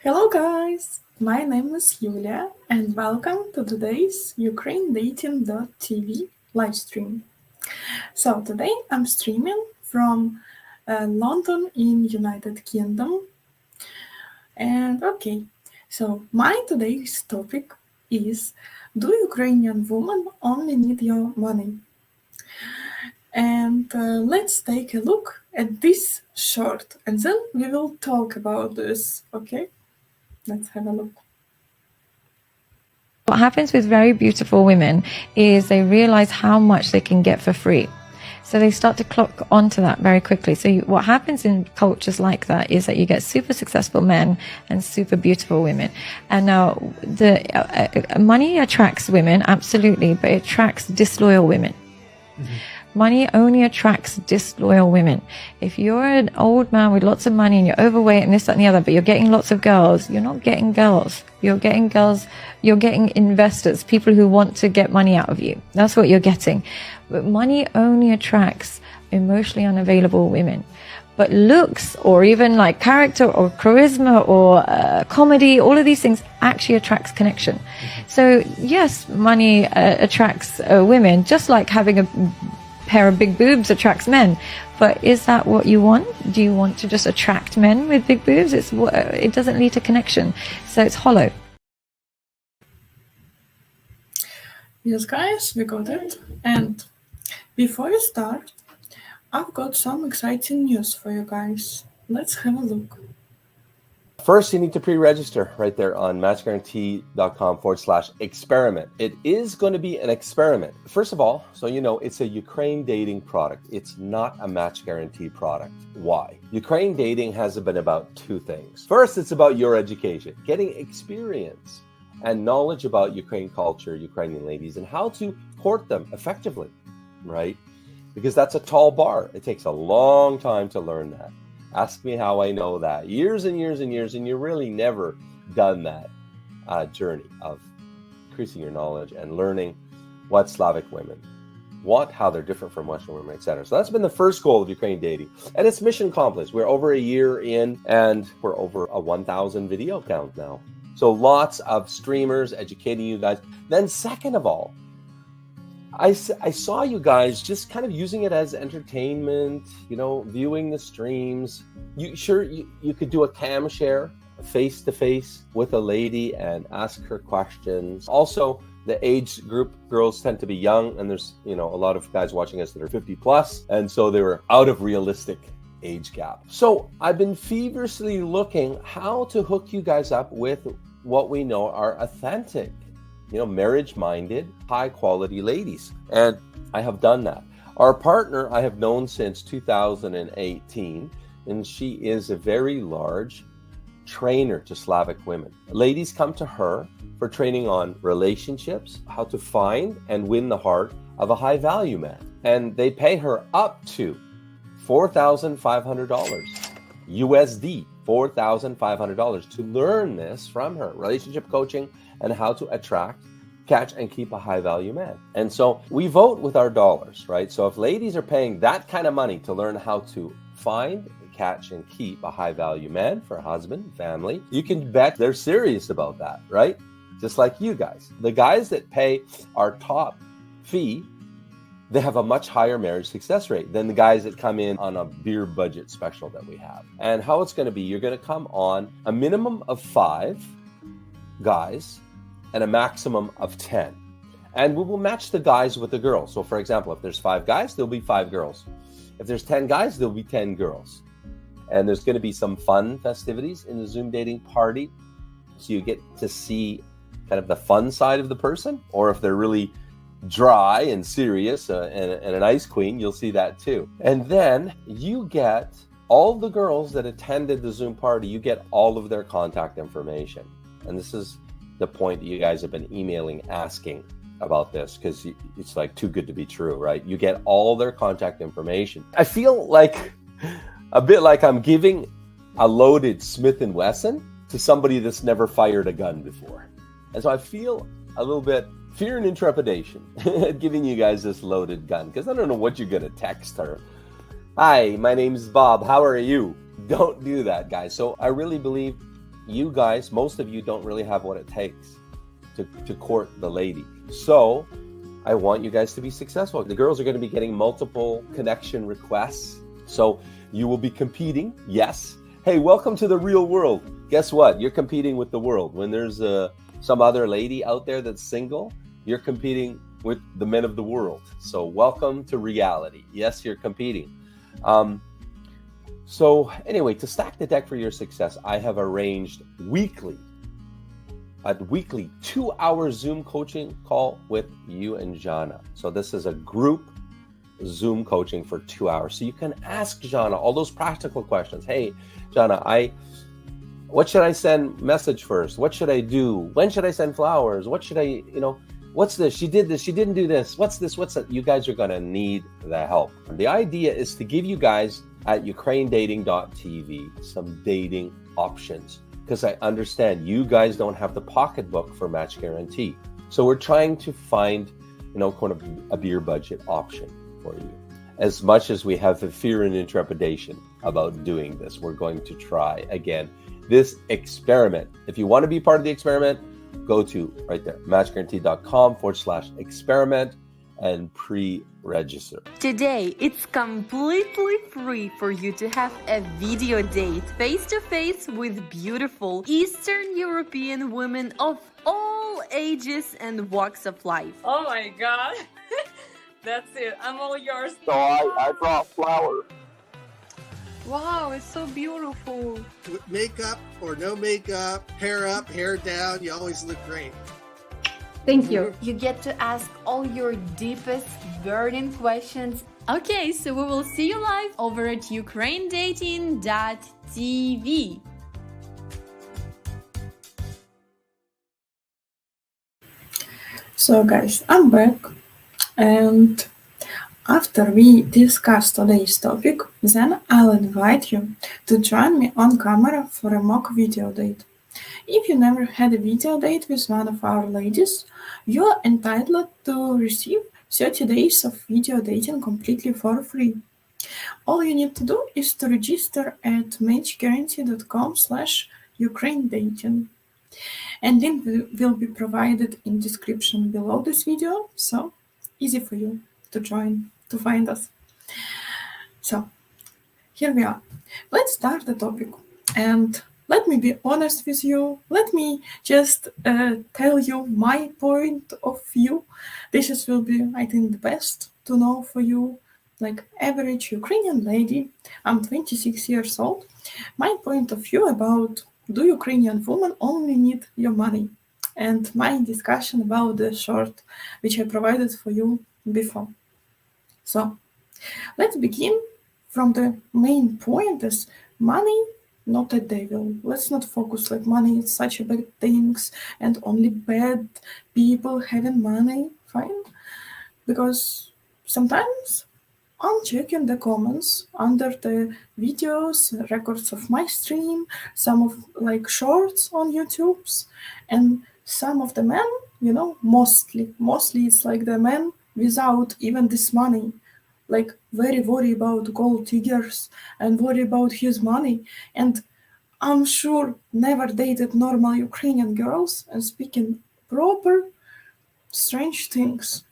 Hello guys, my name is Yulia and welcome to today's UkraineDating.tv live stream. So today I'm streaming from London in United Kingdom and so my today's topic is, do Ukrainian women only need your money? And let's take a look at this short and then we will talk about this, okay? Let's have a look. What happens with very beautiful women is they realize how much they can get for free. So they start to clock onto that very quickly. So what happens in cultures like that is that you get super successful men and super beautiful women. And now the money attracts women, absolutely, but it attracts disloyal women. Mm-hmm. Money only attracts disloyal women. If you're an old man with lots of money and you're overweight and this, that, and the other, but you're getting lots of girls, you're not getting girls. You're getting girls, you're getting investors, people who want to get money out of you. That's what you're getting. But money only attracts emotionally unavailable women. But looks or even like character or charisma or comedy, all of these things actually attracts connection. So yes, money attracts women, just like having a pair of big boobs attracts men. But is that what you want? Do you want to just attract men with big boobs? It doesn't lead to connection. So it's hollow. Yes, guys, we got it. And before we start, I've got some exciting news for you guys. Let's have a look. First, you need to pre-register right there on matchguarantee.com/experiment. It is going to be an experiment. First of all, so you know, it's a Ukraine dating product. It's not a match guarantee product. Why? Ukraine dating has been about two things. First, it's about your education, getting experience and knowledge about Ukraine culture, Ukrainian ladies, and how to court them effectively, right? Because that's a tall bar. It takes a long time to learn that. Ask me how I know that. Years and years and years, and you've really never done that journey of increasing your knowledge and learning what Slavic women want, how they're different from Western women, etc. So that's been the first goal of Ukraine dating, and it's mission accomplished. We're over a year in, and we're over a 1,000 video count now. So lots of streamers educating you guys. Then second of all, I saw you guys just kind of using it as entertainment, you know, viewing the streams. You could do a cam share face-to-face with a lady and ask her questions. Also, the age group, girls tend to be young, and there's, you know, a lot of guys watching us that are 50 plus, and so they were out of realistic age gap. So I've been feverishly looking how to hook you guys up with what we know are authentic, you know, marriage-minded, high-quality ladies. And I have done that. Our partner I have known since 2018, and she is a very large trainer to Slavic women. Ladies come to her for training on relationships, how to find and win the heart of a high-value man. And they pay her up to $4,500 USD, $4,500 to learn this from her, relationship coaching and how to attract, catch, and keep a high-value man. And so we vote with our dollars, right? So if ladies are paying that kind of money to learn how to find, catch, and keep a high-value man for a husband, family, you can bet they're serious about that, right? Just like you guys. The guys that pay our top fee, they have a much higher marriage success rate than the guys that come in on a beer budget special that we have. And how it's going to be, you're going to come on a minimum of 5 guys and a maximum of 10. And we will match the guys with the girls. So for example, if there's 5 guys, there'll be 5 girls. If there's 10 guys, there'll be 10 girls. And there's going to be some fun festivities in the Zoom dating party. So you get to see kind of the fun side of the person, or if they're really dry and serious and an ice queen, you'll see that too. And then you get all the girls that attended the Zoom party, you get all of their contact information. And this is the point that you guys have been emailing asking about this, because it's like too good to be true, right? You get all their contact information. I feel like a bit like I'm giving a loaded Smith & Wesson to somebody that's never fired a gun before. And so I feel a little bit fear and intrepidation at giving you guys this loaded gun, because I don't know what you're going to text her. Hi, my name's Bob. How are you? Don't do that, guys. So I really believe you guys, most of you don't really have what it takes to court the lady. So I want you guys to be successful. The girls are going to be getting multiple connection requests. So you will be competing. Yes. Hey, welcome to the real world. Guess what? You're competing with the world. When there's some other lady out there that's single, you're competing with the men of the world. So welcome to reality. Yes, you're competing. So anyway, to stack the deck for your success, I have arranged a weekly 2-hour Zoom coaching call with you and Jana. So this is a group Zoom coaching for 2 hours. So you can ask Jana all those practical questions. Hey, Jana, what should I send message first? What should I do? When should I send flowers? What should I, what's this? She did this. She didn't do this. What's this? What's that? You guys are going to need the help. The idea is to give you guys at ukrainedating.tv some dating options, because I understand you guys don't have the pocketbook for Match Guarantee. So we're trying to find, kind of a beer budget option for you. As much as we have the fear and intrepidation about doing this, we're going to try again this experiment. If you want to be part of the experiment, go to right there, matchguarantee.com/experiment and pre-register. Today, it's completely free for you to have a video date face-to-face with beautiful Eastern European women of all ages and walks of life. Oh my God. That's it. I'm all yours. So I brought flowers. Wow, it's so beautiful. With makeup or no makeup, hair up, hair down, you always look great. Thank you. You get to ask all your deepest burning questions. Okay, so we will see you live over at ukrainedating.tv. So guys, I'm back, and after we discuss today's topic, then I'll invite you to join me on camera for a mock video date. If you never had a video date with one of our ladies, you are entitled to receive 30 days of video dating completely for free. All you need to do is to register at matchguarantee.com/ukrainedating. And link will be provided in description below this video, so easy for you to join, to find us. So here we are. Let's start the topic. And let me be honest with you. Let me just tell you my point of view. This will be, I think, the best to know for you. Like average Ukrainian lady, I'm 26 years old. My point of view about do Ukrainian women only need your money? And my discussion about the short, which I provided for you before. So let's begin from the main point is money, not a devil. Let's not focus like money is such a bad things and only bad people having money, fine? Because sometimes I'm checking the comments under the videos, records of my stream, some of like shorts on YouTube's, and some of the men, mostly it's like the men without even this money, like very worried about gold diggers and worried about his money. And I'm sure never dated normal Ukrainian girls and speaking proper strange things.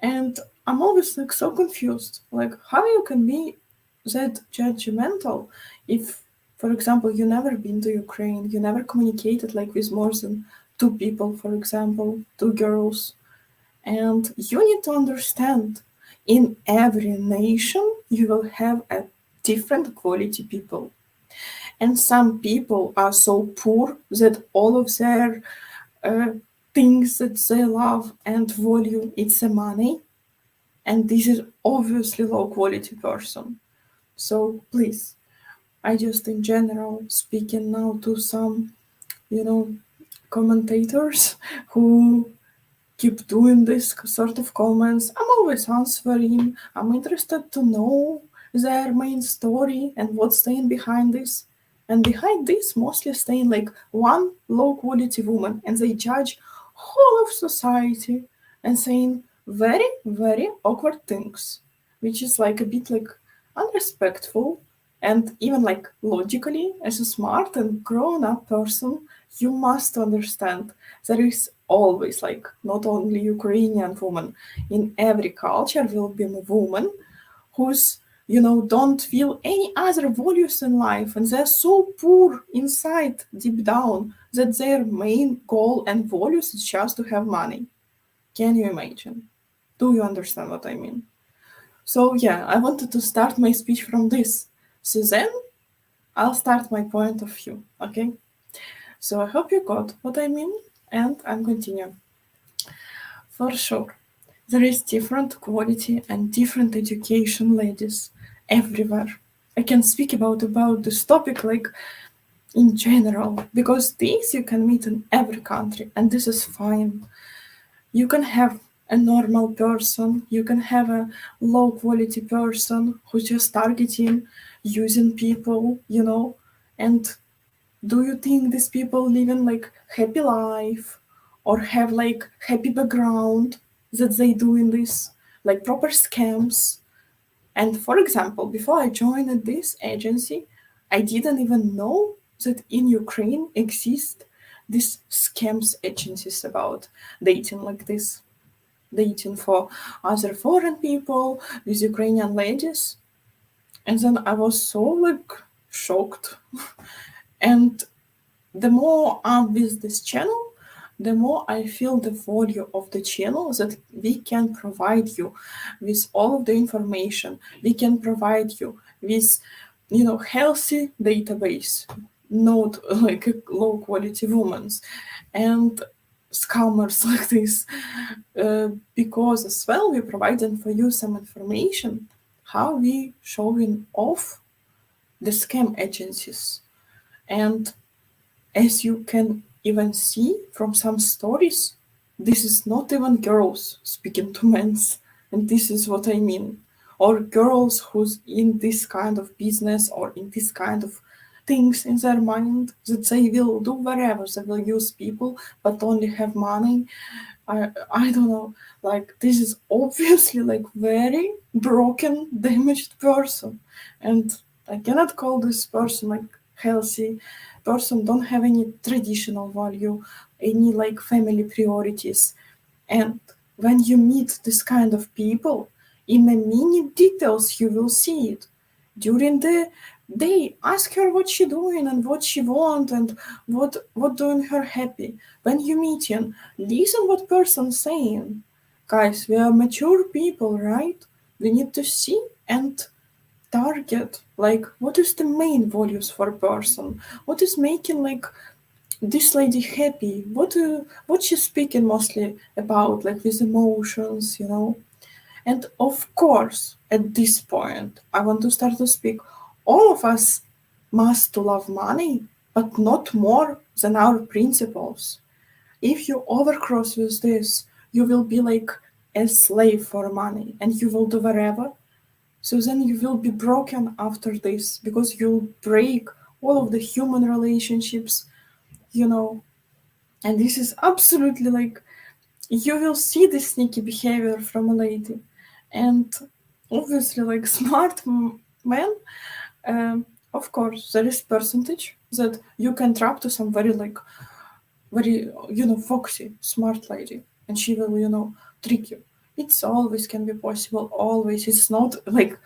And I'm always like so confused, like how you can be that judgmental if, for example, you never been to Ukraine, you never communicated like with more than 2 people, for example, 2 girls. And you need to understand, in every nation, you will have a different quality people. And some people are so poor that all of their things that they love and value, it's the money. And this is obviously low quality person. So please, I just in general speaking now to some, commentators who keep doing this sort of comments. I'm always answering. I'm interested to know their main story and what's staying behind this. And behind this mostly staying like one low quality woman, and they judge whole of society and saying very, very awkward things, which is like a bit like unrespectful And even like logically, as a smart and grown-up person, you must understand there is always like not only Ukrainian woman, in every culture will be a woman who's don't feel any other values in life, and they're so poor inside deep down that their main goal and values is just to have money. Can you imagine? Do you understand what I mean? So yeah, I wanted to start my speech from this. So then I'll start my point of view, okay? So I hope you got what I mean, and I'm continuing. For sure, there is different quality and different education, ladies, everywhere. I can speak about this topic like in general, because this you can meet in every country, and this is fine. You can have a normal person, you can have a low quality person who's just targeting, using people, and do you think these people living like happy life or have like happy background that they doing this, like proper scams? And for example, before I joined this agency, I didn't even know that in Ukraine exist these scams agencies about dating like this, dating for other foreign people with Ukrainian ladies. And then I was so like shocked. And the more I'm with this channel, the more I feel the value of the channel, that we can provide you with all of the information. We can provide you with, healthy database, not like a low quality women's and scammers like this. Because as well, we're providing for you some information, how we showing off the scam agencies. And as you can even see from some stories, this is not even girls speaking to men, and this is what I mean. Or girls who's in this kind of business or in this kind of things in their mind that they will do whatever, they will use people but only have money. I don't know, like this is obviously like very broken, damaged person. And I cannot call this person like healthy person, don't have any traditional value, any like family priorities. And when you meet this kind of people, in the minute details you will see it. During the day, ask her what she doing and what she want and what doing her happy. When you meet him, listen what person saying. Guys, we are mature people, right? We need to see and target like what is the main values for a person, what is making like this lady happy, what she's speaking mostly about, like with emotions, and of course at this point I want to start to speak, all of us must love money but not more than our principles. If you overcross with this, you will be like a slave for money and you will do whatever. So then you will be broken after this because you'll break all of the human relationships, and this is absolutely like, you will see this sneaky behavior from a lady. And obviously, like smart men, of course, there is percentage that you can trap to some very foxy, smart lady, and she will, trick you. It's always can be possible, always. It's not like,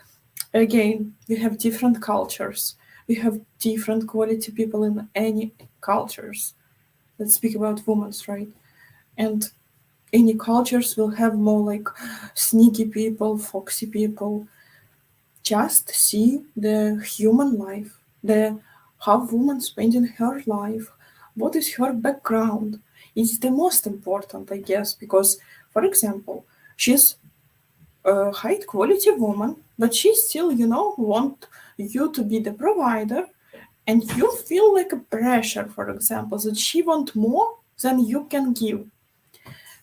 again, we have different cultures. We have different quality people in any cultures. Let's speak about women's, right? And any cultures will have more like sneaky people, foxy people. Just see the human life, the how woman spending her life, what is her background. It's the most important, I guess, because, for example, she's a high quality woman, but she still, want you to be the provider, and you feel like a pressure, for example, that she want more than you can give.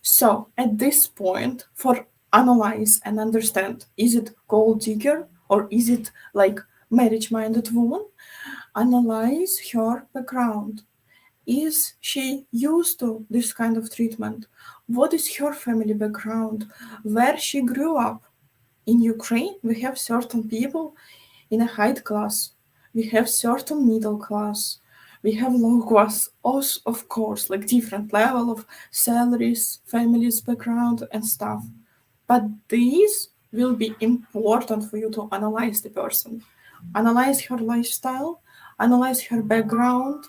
So at this point, for analyze and understand, is it gold digger or is it like marriage-minded woman? Analyze her background. Is she used to this kind of treatment? What is her family background? Where she grew up? In Ukraine, we have certain people in a high class we have certain middle class, we have low class, also of course, like different level of salaries, families, background, and stuff. But these will be important for you to analyze the person, analyze her lifestyle, analyze her background,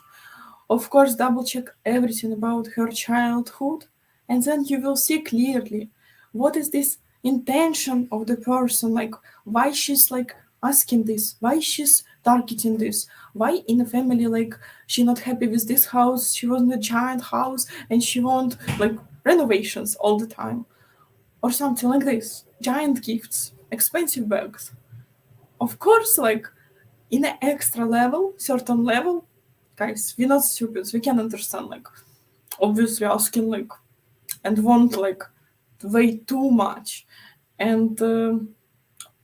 of course, double check everything about her childhood, and then you will see clearly what is this intention of the person, like why she's like asking this, why she's targeting this, why in a family like she not happy with this house, she was in a giant house and she want like renovations all the time, or something like this, giant gifts, expensive bags. Of course, like in an extra level, certain level, guys, we're not stupid. We can understand, like, obviously asking, like, and want, like, way too much and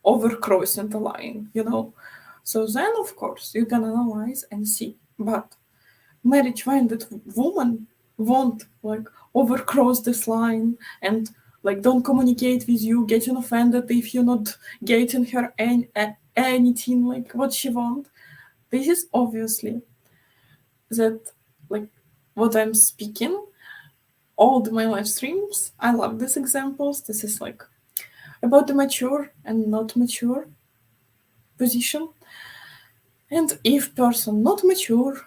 overcrossing the line, you know. So then, of course, you can analyze and see. But marriage-minded woman won't, like, overcross this line and, like, don't communicate with you, getting offended if you're not getting her anything, like, what she want. This is obviously that, like, what I'm speaking, all my live streams, I love these examples. This is like about the mature and not mature position. And if person not mature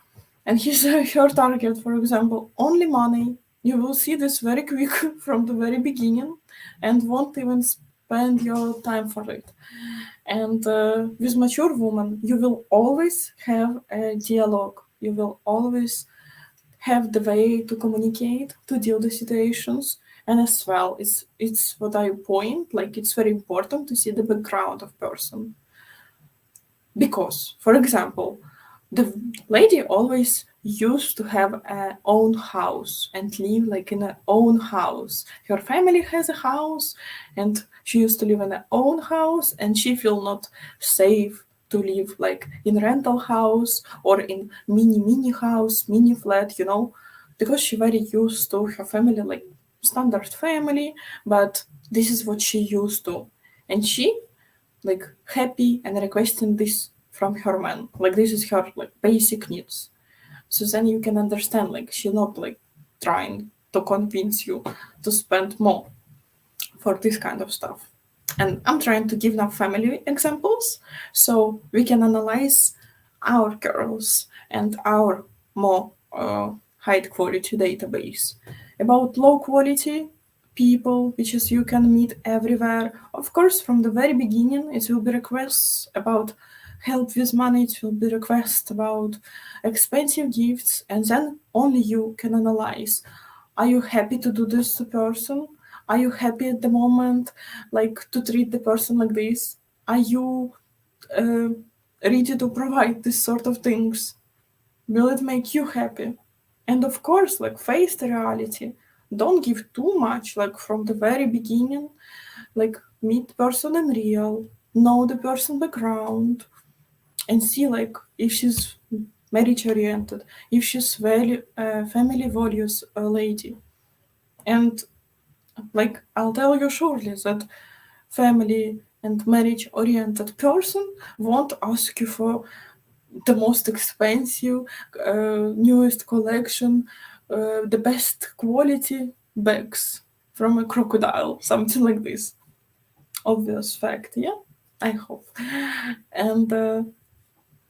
and he's her target, for example, only money, you will see this very quick from the very beginning and won't even spend your time for it. And with mature woman, you will always have a dialogue. You will always have the way to communicate, to deal the situations. And as well, it's what I point, like it's very important to see the background of person. Because, for example, the lady always used to have a own house and live like in her own house. Her family has a house and she used to live in her own house and she feel not safe to live like in rental house or in mini house, mini flat, you know, because she very used to her family, like standard family, but this is what she used to. And she like happy and requesting this from her man. Like this is her like basic needs. So then you can understand like she's not like trying to convince you to spend more for this kind of stuff. And I'm trying to give now family examples so we can analyze our girls and our more high quality database. About low quality people, which is you can meet everywhere. Of course, from the very beginning, it will be requests about help with money, it will be requests about expensive gifts, and then only you can analyze. Are you happy to do this to person? Are you happy at the moment, like to treat the person like this? Are you uh, ready to provide this sort of things? Will it make you happy? And of course, like face the reality. Don't give too much, like from the very beginning. Like meet person in real, know the person background, and see like if she's marriage oriented, if she's family values lady. And like I'll tell you shortly that family and marriage oriented person won't ask you for the most expensive, newest collection, the best quality bags from a crocodile, something like this. Obvious fact, yeah? I hope. And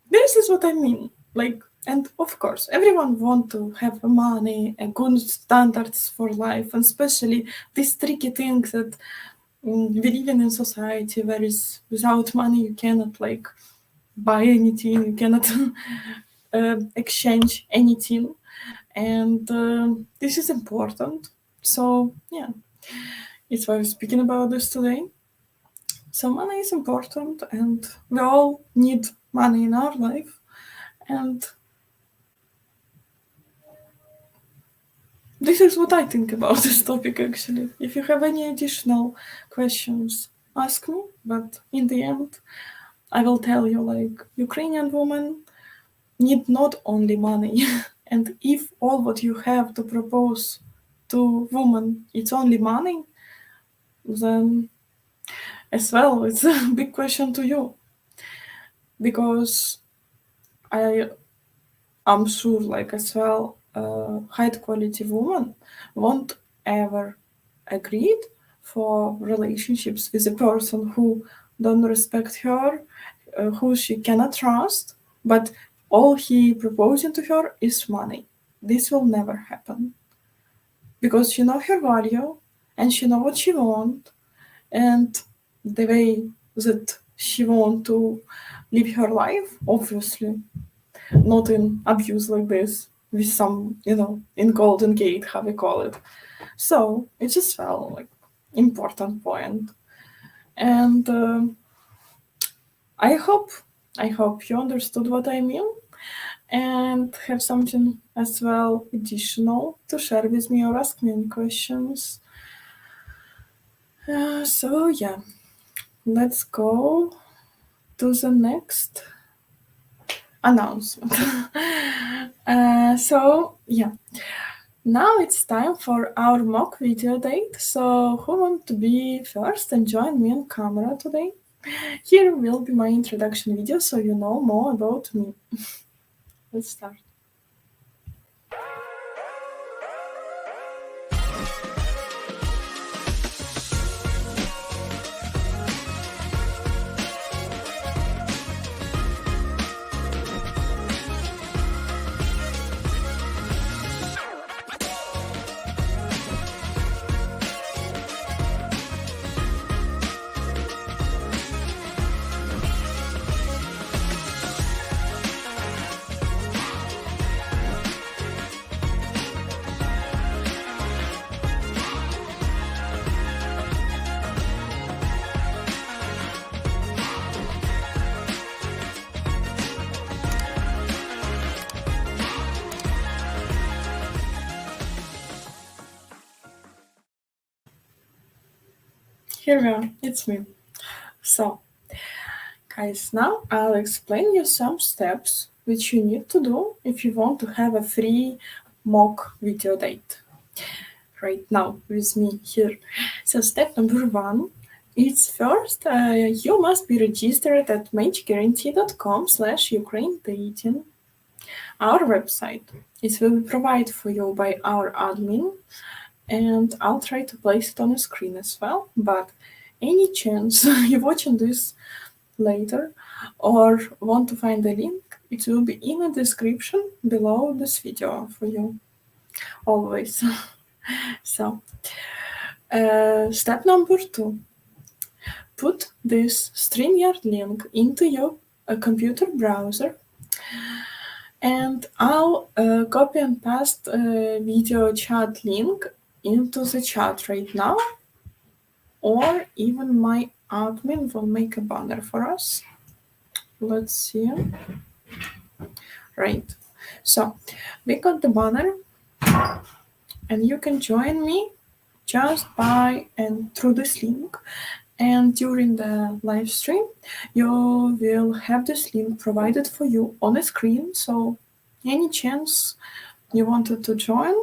this is what I mean. Like, and of course, everyone want to have money and good standards for life, and especially these tricky things that we live in society where is without money you cannot like buy anything, you cannot exchange anything, and this is important. So yeah, it's why we're speaking about this today. So money is important, and we all need money in our life, and this is what I think about this topic actually. If you have any additional questions, ask me, but in the end, I will tell you like Ukrainian women need not only money, and if all what you have to propose to women it's only money, then as well it's a big question to you, because I'm sure, like as well, high quality woman won't ever agreed for relationships with a person who don't respect her, who she cannot trust, but all he proposing to her is money. This will never happen because she know her value and she know what she want, and the way that she want to live her life, obviously not in abuse like this with some, in Golden Gate, how we call it. So it just felt like important point. And I hope you understood what I mean and have something as well additional to share with me or ask me any questions. So yeah, let's go to the next announcement. So yeah, now it's time for our mock video date. So who want to be first and join me on camera today? Here will be my introduction video so you know more about me. Let's start. Here we are, it's me. So, guys, now I'll explain you some steps which you need to do if you want to have a free mock video date. Right now with me here. So step number 1 is first, you must be registered at matchguarantee.com/Ukraine dating. Our website. It will be provided for you by our admin, and I'll try to place it on the screen as well. But any chance you're watching this later or want to find the link, it will be in the description below this video for you. Always. So, step number 2. Put this StreamYard link into your computer browser, and I'll copy and paste video chat link into the chat right now, or even my admin will make a banner for us. Let's see. Right. So we got the banner, and you can join me just by and through this link. And during the live stream, you will have this link provided for you on the screen. So any chance you wanted to join,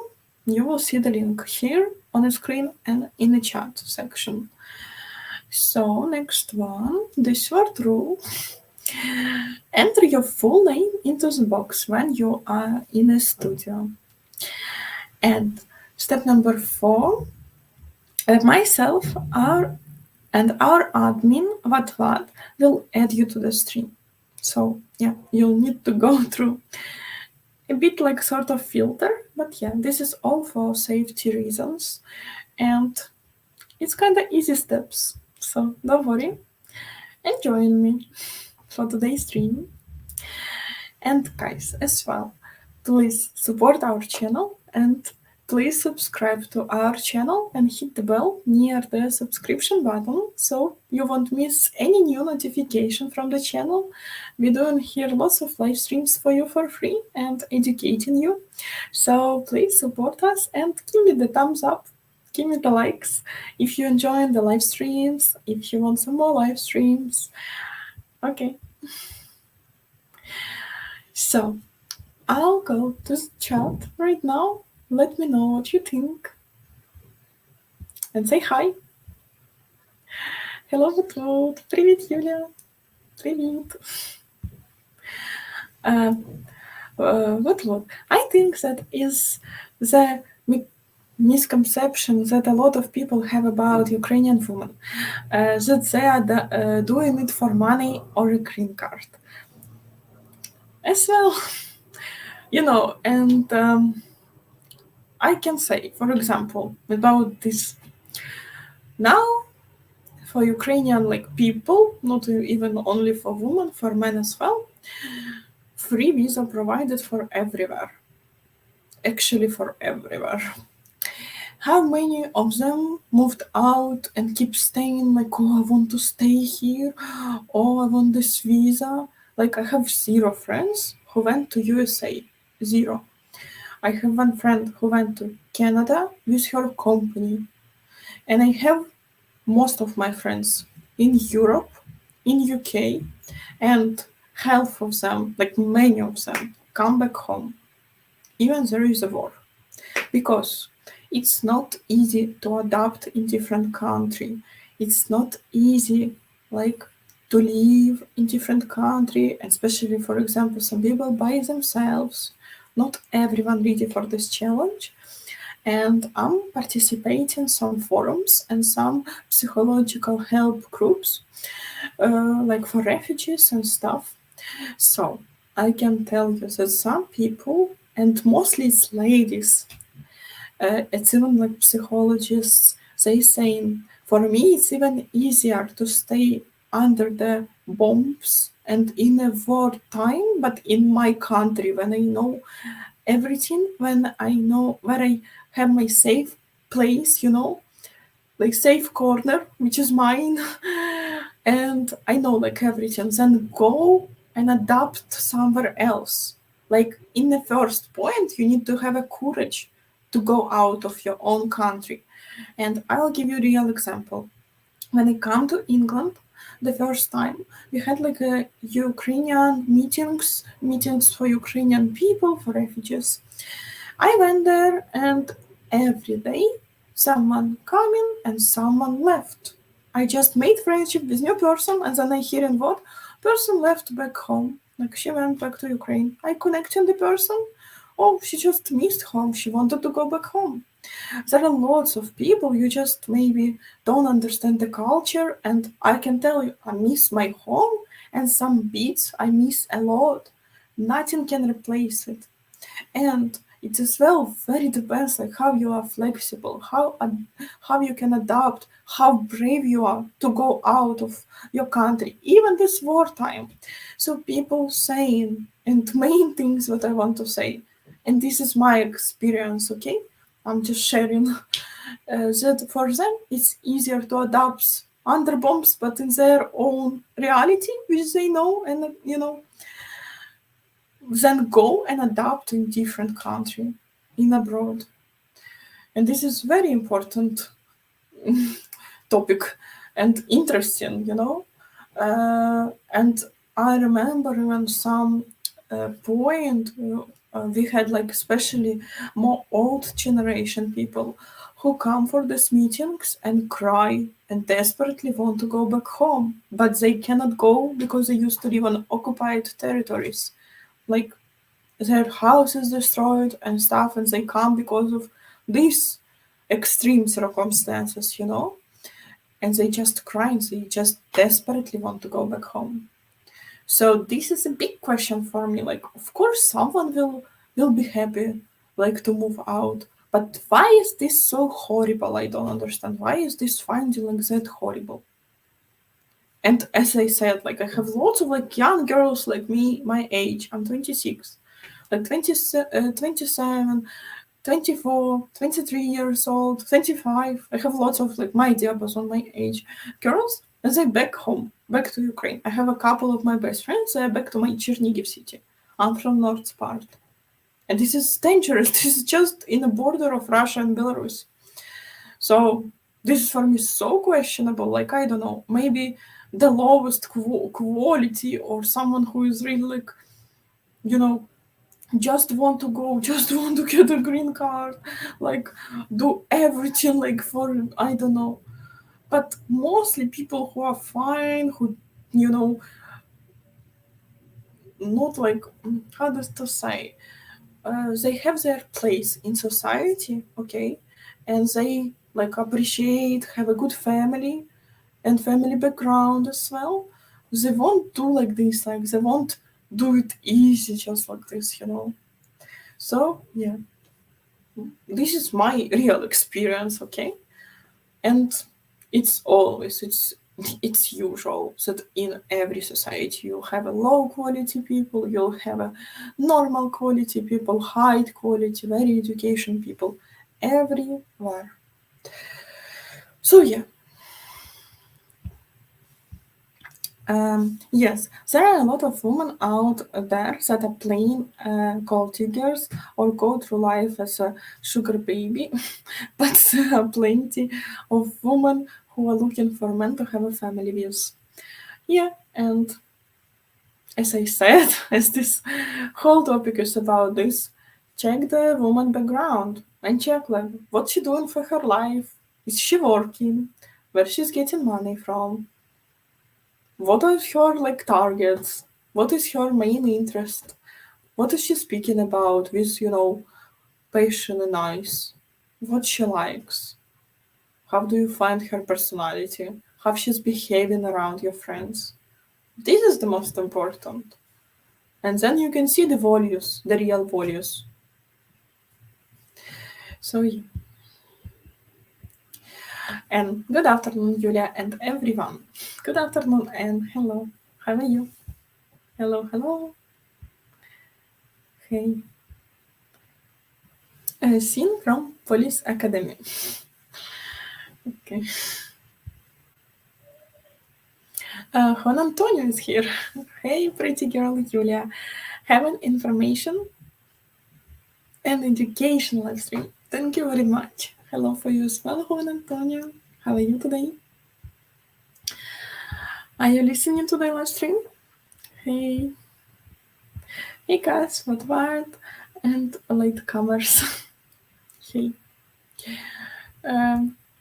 you will see the link here on the screen and in the chat section. So next one, the short rule. Enter your full name into the box when you are in a studio. And step number 4, myself and our admin, Vatvat, will add you to the stream. So yeah, you'll need to go through a bit like sort of filter, but yeah, this is all for safety reasons. And it's kind of easy steps. So don't worry and join me for today's stream. And guys, as well, please support our channel and please subscribe to our channel and hit the bell near the subscription button so you won't miss any new notification from the channel. We're doing here lots of live streams for you for free and educating you. So please support us and give me the thumbs up. Give me the likes if you enjoy the live streams, if you want some more live streams. Okay. So I'll go to the chat right now. Let me know what you think. And say hi. Hello, Vatvat. Привет, Юля. Привет. what I think that is the misconception that a lot of people have about Ukrainian women, that they are doing it for money or a green card. As well, and I can say, for example, about this now for Ukrainian people, not even only for women, for men as well, free visa provided for everywhere. Actually, for everywhere. How many of them moved out and keep staying oh, I want to stay here, oh, I want this visa. I have 0 friends who went to USA. 0. I have one friend who went to Canada with her company. And I have most of my friends in Europe, in UK, and half of them, many of them, come back home. Even there is a war. Because it's not easy to adapt in different country. It's not easy to live in different country, especially for example some people by themselves. Not everyone ready for this challenge. And I'm participating in some forums and some psychological help groups, for refugees and stuff. So I can tell you that some people, and mostly it's ladies, it's even psychologists, they saying, for me it's even easier to stay under the bombs and in a war time, but in my country when I know everything, when I know where I have my safe place, safe corner, which is mine, and I know everything, then go and adapt somewhere else. In the first point, you need to have a courage to go out of your own country. And I'll give you a real example. When I come to England, the first time, we had a Ukrainian meetings for Ukrainian people, for refugees. I went there and every day someone coming and someone left. I just made friendship with new person and then I hearing what? Person left back home. She went back to Ukraine. I connected the person. Oh, she just missed home. She wanted to go back home. There are lots of people you just maybe don't understand the culture, and I can tell you I miss my home and some bits I miss a lot. Nothing can replace it. And it as well very depends how you are flexible, how you can adapt, how brave you are to go out of your country, even this wartime. So people saying, and main things that I want to say, and this is my experience, okay? I'm just sharing that for them it's easier to adapt under bombs, but in their own reality, which they know, and then go and adapt in different country, in abroad. And this is very important topic and interesting, and I remember when some point we had especially more old generation people who come for these meetings and cry and desperately want to go back home, but they cannot go because they used to live on occupied territories. Their house is destroyed and stuff, and they come because of these extreme circumstances, and they just cry, they just desperately want to go back home. So this is a big question for me. Of course someone will be happy to move out, but why is this so horrible? I don't understand. Why is this finding that horrible? And as I said, I have lots of young girls like me, my age. I'm 26. 27, 24, 23 years old, 25. I have lots of my diapason, my age girls, and they back home, back to Ukraine. I have a couple of my best friends. They are back to my Chernigiv city. I'm from north part. And this is dangerous. This is just in the border of Russia and Belarus. So this is for me so questionable. I don't know, maybe the lowest quality, or someone who is really just want to go, just want to get a green card, do everything for, I don't know. But mostly people who are fine, who not like, how does to say, they have their place in society, okay, and they like appreciate, have a good family and family background as well. They won't do like this, like they won't do it easy just like this, you know. So yeah, this is my real experience, okay, and it's usual that in every society you'll have a low quality people, you'll have a normal quality people, high quality, very education people, everywhere. So yeah. Yes, there are a lot of women out there that are plain gold diggers or go through life as a sugar baby, but there are plenty of women who are looking for men to have a family with. Yeah, and as I said, as this whole topic is about this, check the woman background and check like what she doing for her life. Is she working? Where she's getting money from? What are her like targets? What is her main interest? What is she speaking about with, you know, passion and eyes? What she likes? How do you find her personality? How she's behaving around your friends? This is the most important. And then you can see the values, the real values. So yeah. And good afternoon, Julia and everyone. Good afternoon and hello. How are you? Hello, hello. Hey. Scene from Police Academy. Okay. Juan Antonio is here. Hey, pretty girl Julia. Having information and education live stream. Thank you very much. Hello for you as well, Juan Antonio. How are you today? Are you listening to the live stream? Hey. Hey guys, what word? And latecomers. Hey.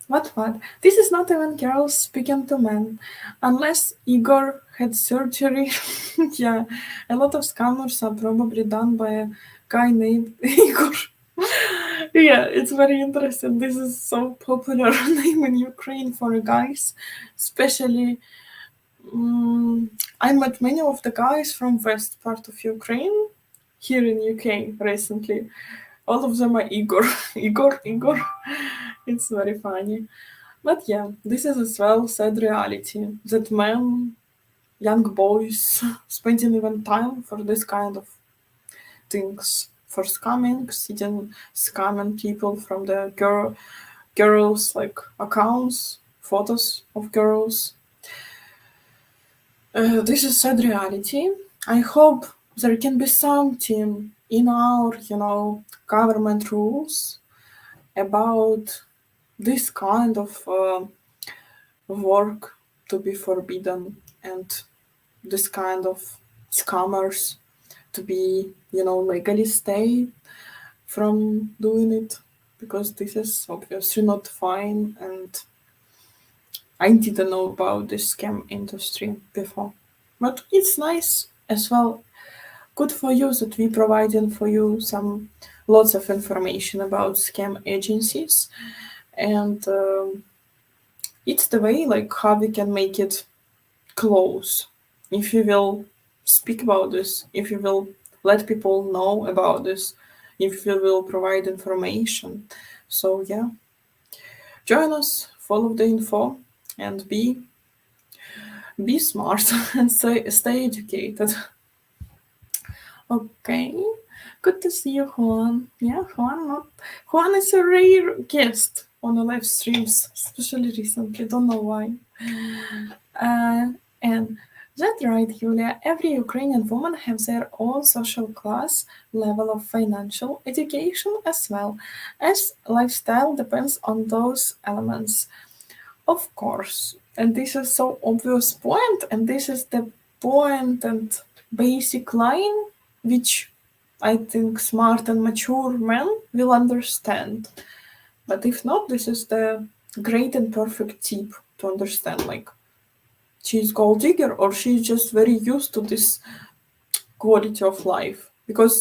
What? This is not even girls speaking to men. Unless Igor had surgery. Yeah, a lot of scammers are probably done by a guy named Igor. Yeah, it's very interesting. This is so popular name in Ukraine for guys, especially. I met many of the guys from west part of Ukraine here in UK recently. All of them are Igor. Igor. It's very funny. But yeah, this is as well sad reality that men, young boys, spending even time for this kind of things, for scamming, scamming people from the girls like accounts, photos of girls. This is sad reality. I hope there can be something in our, government rules about this kind of work to be forbidden and this kind of scammers to be, legally stay from doing it, because this is obviously not fine, and I didn't know about this scam industry before. But it's nice as well. Good for you that we providing for you some lots of information about scam agencies, and it's the way like how we can make it close. If you will speak about this, if you will let people know about this, if you will provide information. So yeah, join us, follow the info, and be smart and stay educated. Okay, good to see you, Juan. Yeah, Juan is a rare guest on the live streams, especially recently. Don't know why. And that's right, Julia. Every Ukrainian woman has their own social class, level of financial education, as well as lifestyle depends on those elements. Of course, and this is so obvious point, and this is the point and basic line which I think smart and mature men will understand. But if not, this is the great and perfect tip to understand, like she's gold digger or she's just very used to this quality of life, because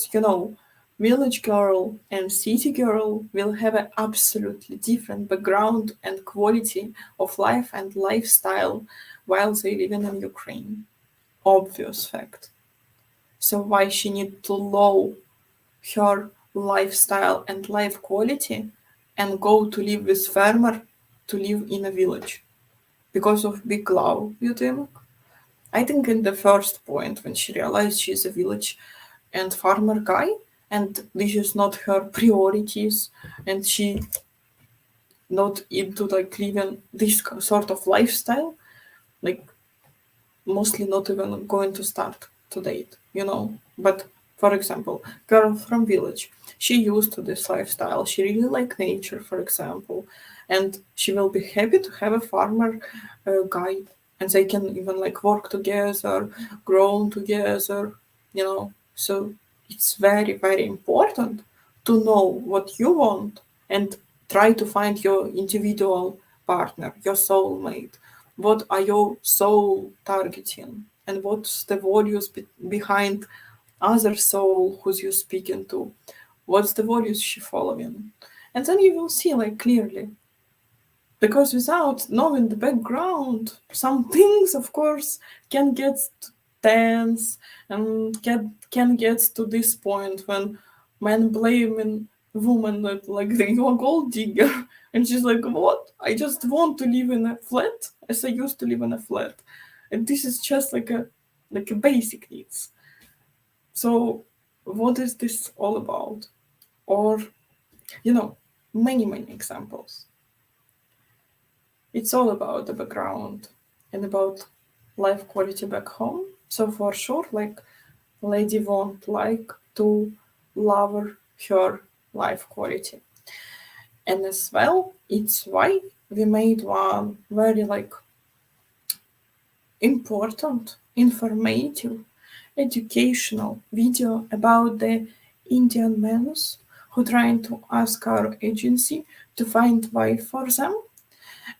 village girl and city girl will have an absolutely different background and quality of life and lifestyle while they live in Ukraine. Obvious fact. So why she need to lower her lifestyle and life quality and go to live with farmer to live in a village? Because of big love, you think? I think in the first point when she realized she's a village and farmer guy and this is not her priorities and she not into like living this sort of lifestyle, like mostly not even going to start to date, But for example, girl from village, she used to this lifestyle. She really like nature, for example, and she will be happy to have a farmer guy, and they can even like work together, grow together, So it's very, very important to know what you want and try to find your individual partner, your soulmate. What are your soul targeting? And what's the values behind other soul who's you speaking to? What's the values she following? And then you will see like clearly. Because without knowing the background, some things, of course, can get tense and can get to this point when men blaming woman that like you're a gold digger, and she's like, "What? I just want to live in a flat as I used to live in a flat, and this is just like a basic needs." So, what is this all about? Or, many examples. It's all about the background and about life quality back home. So for sure, like lady won't like to lower her life quality. And as well, it's why we made one very like important, informative, educational video about the Indian men who trying to ask our agency to find wife for them.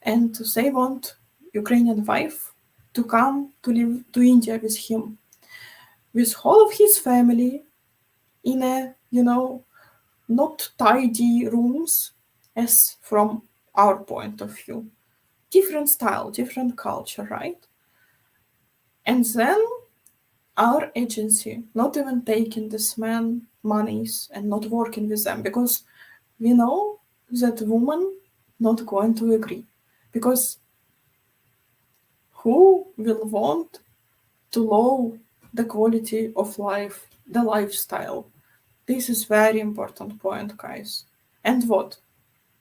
And they want Ukrainian wife to come to live to India with him, with all of his family in a, not tidy rooms as from our point of view. Different style, different culture, right? And then our agency not even taking this man monies and not working with them because we know that woman not going to agree. Because who will want to lower the quality of life, the lifestyle? This is very important point, guys. And what?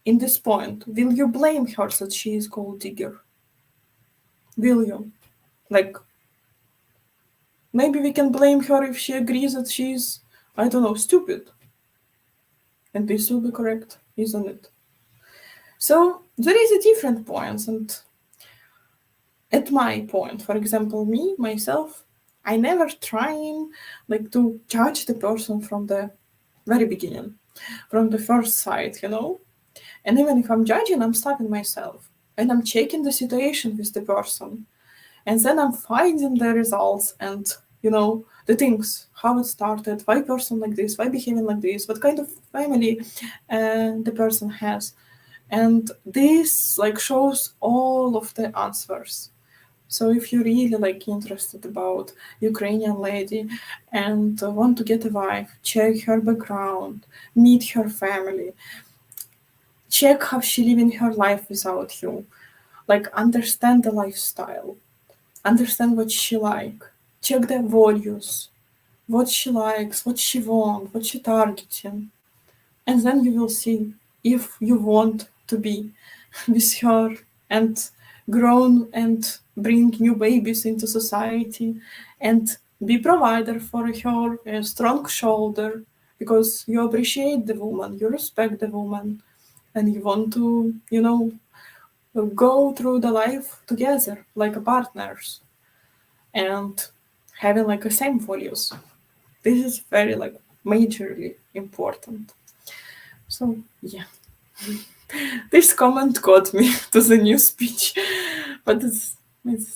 In this point, will you blame her that she is gold digger? Will you? Like, maybe we can blame her if she agrees that she's, I don't know, stupid. And this will be correct, isn't it? So there is a different points, and at my point, for example, me, myself, I never trying like to judge the person from the very beginning, from the first sight, And even if I'm judging, I'm stopping myself and I'm checking the situation with the person. And then I'm finding the results and, the things, how it started, why person like this, why behaving like this, what kind of family the person has. And this like shows all of the answers. So if you're really like interested about Ukrainian lady and want to get a wife, check her background, meet her family, check how she living her life without you, like understand the lifestyle, understand what she like, check the values, what she likes, what she wants, what she targeting, and then you will see if you want to be with her and grown and bring new babies into society and be provider for her, a strong shoulder, because you appreciate the woman, you respect the woman, and you want to, go through the life together like partners and having like the same values. This is very like majorly important. So yeah. This comment got me to the new speech, but it's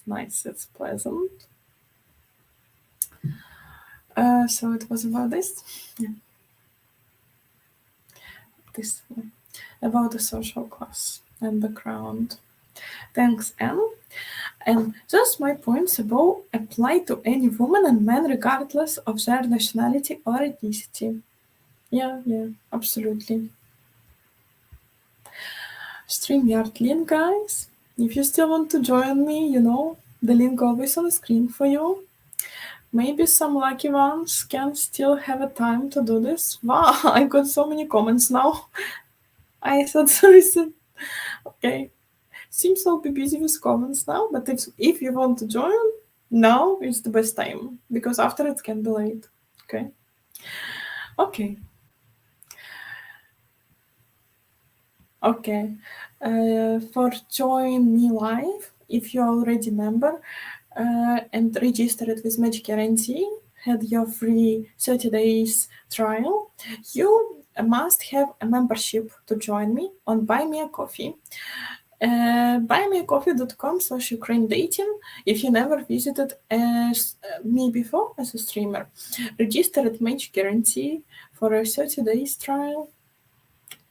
nice, it's pleasant. So it was about this. Yeah. This about the social class and background. Thanks, Anne. And thus my points above apply to any woman and man regardless of their nationality or ethnicity. Yeah, absolutely. StreamYard link, guys. If you still want to join me, the link always on the screen for you. Maybe some lucky ones can still have a time to do this. Wow, I got so many comments now. I thought okay. Seems I'll be busy with comments now, but if you want to join, now is the best time, because after it can be late. Okay. For join me live, if you already member and registered with Match Guarantee, had your free 30 days trial, you must have a membership to join me on Buy Me a Coffee. buymeacoffee.com/Ukraine dating if you never visited me before as a streamer. Register at Match Guarantee for a 30 days trial.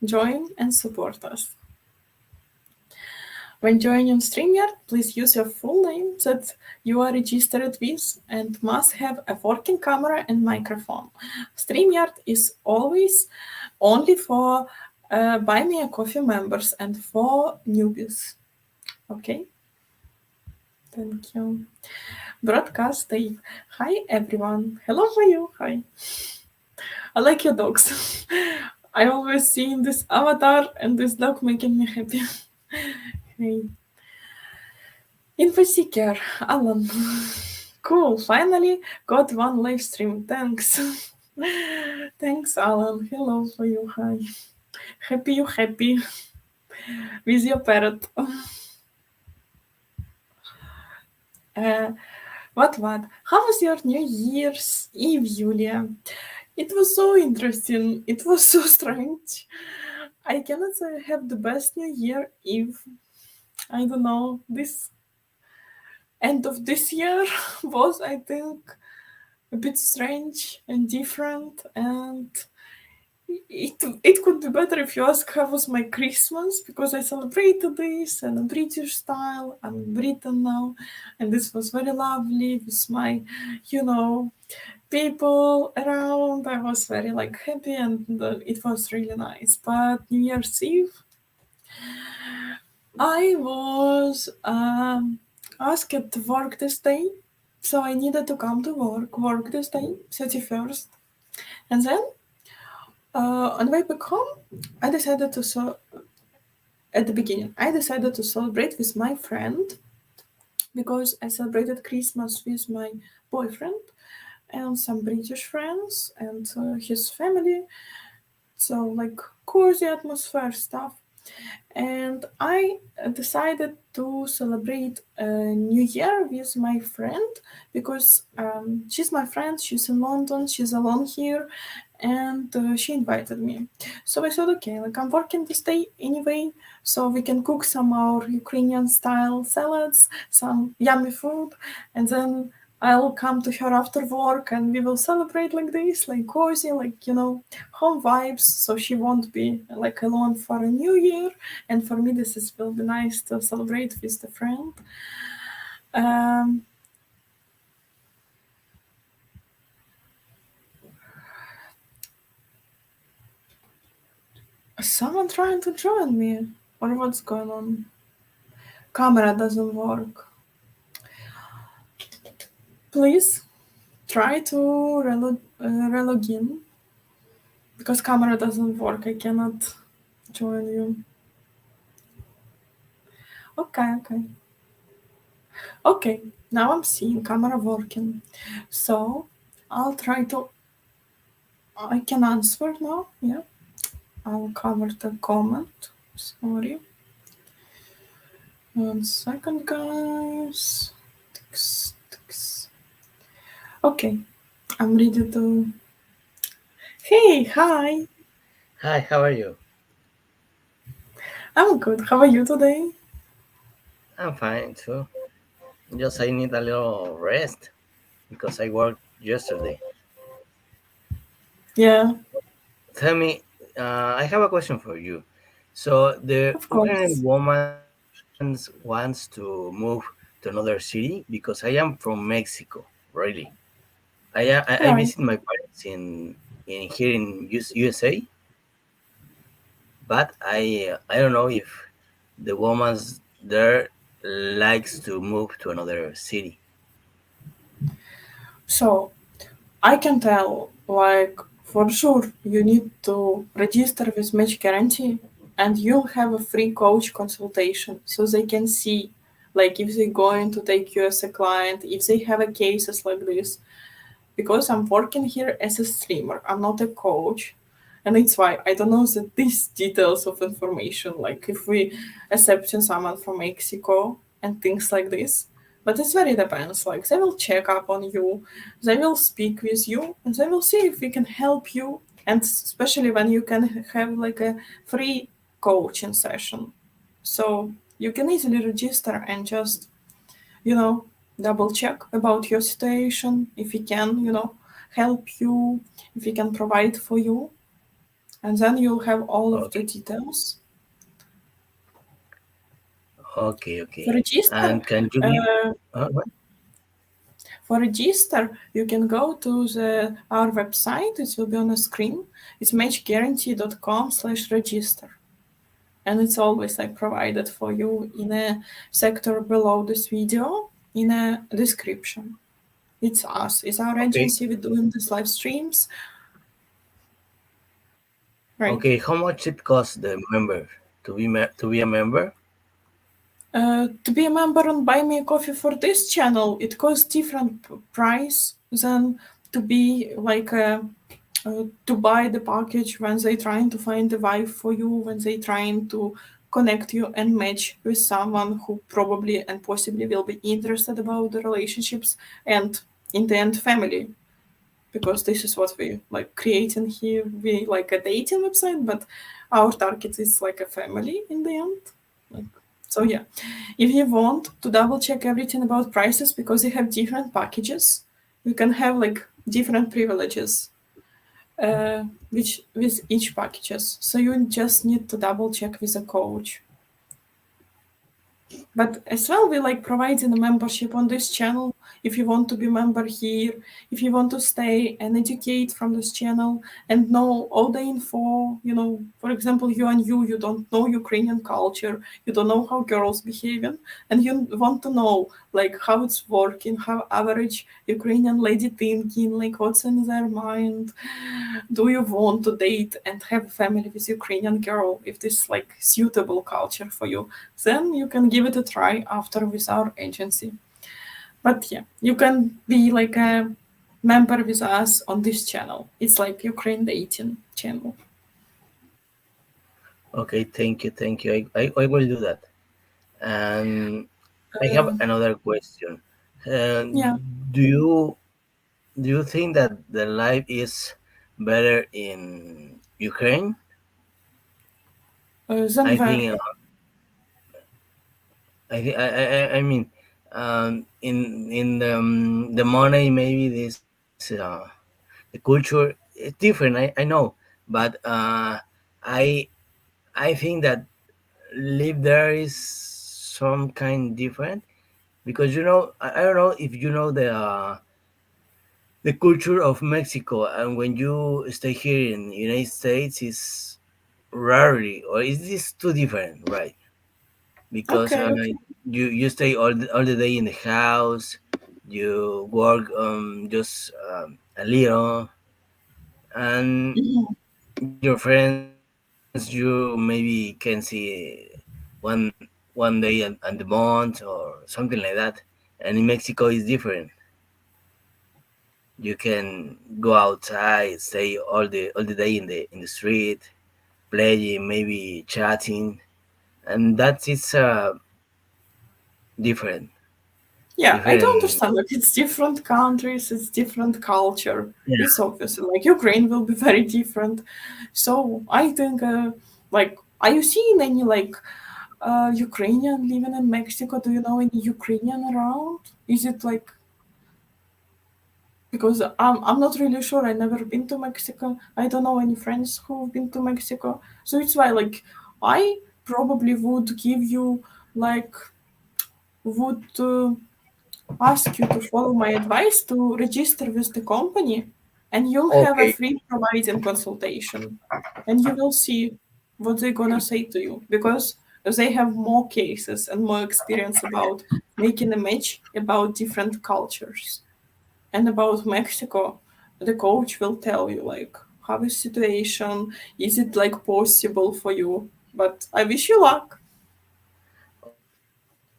Join and support us. When joining StreamYard, please use your full name that you are registered with and must have a working camera and microphone. StreamYard is always only for Buy Me a Coffee members and for newbies. Okay? Thank you. Broadcast Dave. Hi, everyone. Hello for you. Hi. I like your dogs. I always see this avatar and this dog making me happy. Hey. Info Seeker, Alan. Cool, finally got one live stream. Thanks. Thanks, Alan. Hello for you. Hi. Happy you happy with your parrot. What? How was your New Year's Eve, Julia? It was so interesting. It was so strange. I cannot say I have the best New Year Eve. I don't know. This end of this year was, I think, a bit strange and different, and it could be better if you ask how was my Christmas, because I celebrated this in a British style. I'm in Britain now, and this was very lovely with my, people around. I was very happy, and it was really nice. But New Year's Eve, I was asked to work this day, so I needed to come to work this day, 31st. And then, on the way back home, I decided to at the beginning, I decided to celebrate with my friend, because I celebrated Christmas with my boyfriend and some British friends and his family. So cozy atmosphere stuff. And I decided to celebrate New Year with my friend, because she's my friend, she's in London, she's alone here, and she invited me. So I thought, okay, I'm working this day anyway, so we can cook some our Ukrainian style salads, some yummy food, and then I'll come to her after work and we will celebrate like this, cozy, home vibes, so she won't be alone for a new year. And for me, will be nice to celebrate with a friend. Someone trying to join me, or what's going on? Camera doesn't work. Please try to relog in, because camera doesn't work. I cannot join you. Okay, now I'm seeing camera working. So I'll try to. I can answer now. Yeah, I'll cover the comment. Sorry. 1 second, guys. Okay, I'm ready to. Hey, hi. Hi, how are you? I'm good. How are you today? I'm fine too. Just I need a little rest because I worked yesterday. Yeah, Tell me, I have a question for you. So the of Ukrainian course. woman wants to move to another city because I am from Mexico, really. I visit Right. my parents in here in USA, but I don't know if the woman there likes to move to another city. So I can tell, like, for sure, you need to register with Match Guarantee and you'll have a free coach consultation so they can see, like, if they're going to take you as a client, if they have a cases like this. Because I'm working here as a streamer, I'm not a coach. And it's why I don't know these details of information, like if we accepting someone from Mexico and things like this. But it's very depends. Like they will check up on you, they will speak with you, and they will see if we can help you. And especially when you can have like a free coaching session, so you can easily register and just you know, double check about your situation, if we can, help you, if we can provide for you, and then you'll have all of the Okay, details. okay, For okay. register, And can you give? uh, What? you can go to our website. It will be on the screen. It's matchguarantee.com/register, and it's always like provided for you in a sector below this video in a description. It's us. It's our Okay, agency. We're doing these live streams. Right. okay. How much it costs the member to be a member? To be a member on Buy Me a Coffee for this channel, it costs different price than to be like to buy the package when they trying to find a wife for you, when they trying to connect you and match with someone who probably and possibly will be interested about the relationships and in the end family, because this is what we like creating here. We like a dating website, but our target is like a family in the end. Like, so yeah, if you want to double check everything about prices because they have different packages, you can have like different privileges which with each packages. So you just need to double check with a coach. But as well, we like providing a membership on this channel. If you want to be member here, if you want to stay and educate from this channel and know all the info, for example, you don't know Ukrainian culture, you don't know how girls behaving, and you want to know like how it's working, how average Ukrainian lady thinking, like what's in their mind. Do you want to date and have a family with Ukrainian girl if this like suitable culture for you? Then you can give it a try after with our agency. But yeah, you can be like a member with us on this channel. It's like Ukraine dating channel. Okay, thank you, thank you. I will do that. And I have Uh, another question. Uh, yeah, do you do you think that the life is better in Ukraine? then I where? think I mean in the money maybe this the culture is different. I know, but I I think that live there is some kind different because I don't know if you know the culture of Mexico, and when you stay here in the United States is rarely, or is this too different, right? Because Okay, okay. you stay all the day in the house, you work just a little, and Mhm. your friends you maybe can see one day and the month or something like that. And in Mexico is different. You can go outside, stay all the day in the street, playing, maybe chatting, and that is different. Yeah, I don't Different. understand. Like, it's different countries, it's different culture. Yeah. It's obviously like Ukraine will be very different. So I think, like, are you seeing any like Ukrainian living in Mexico? Do you know any Ukrainian around? Is it like because I'm not really sure. I never been to Mexico. I don't know any friends who've been to Mexico. So it's why, like, I probably would give you, like, would ask you to follow my advice to register with the company, and you'll have a Okay. free providing consultation, and you will see what they're gonna say to you, because they have more cases and more experience about making a match about different cultures. And about Mexico, the coach will tell you, like, how is situation, is it like possible for you? But I wish you luck.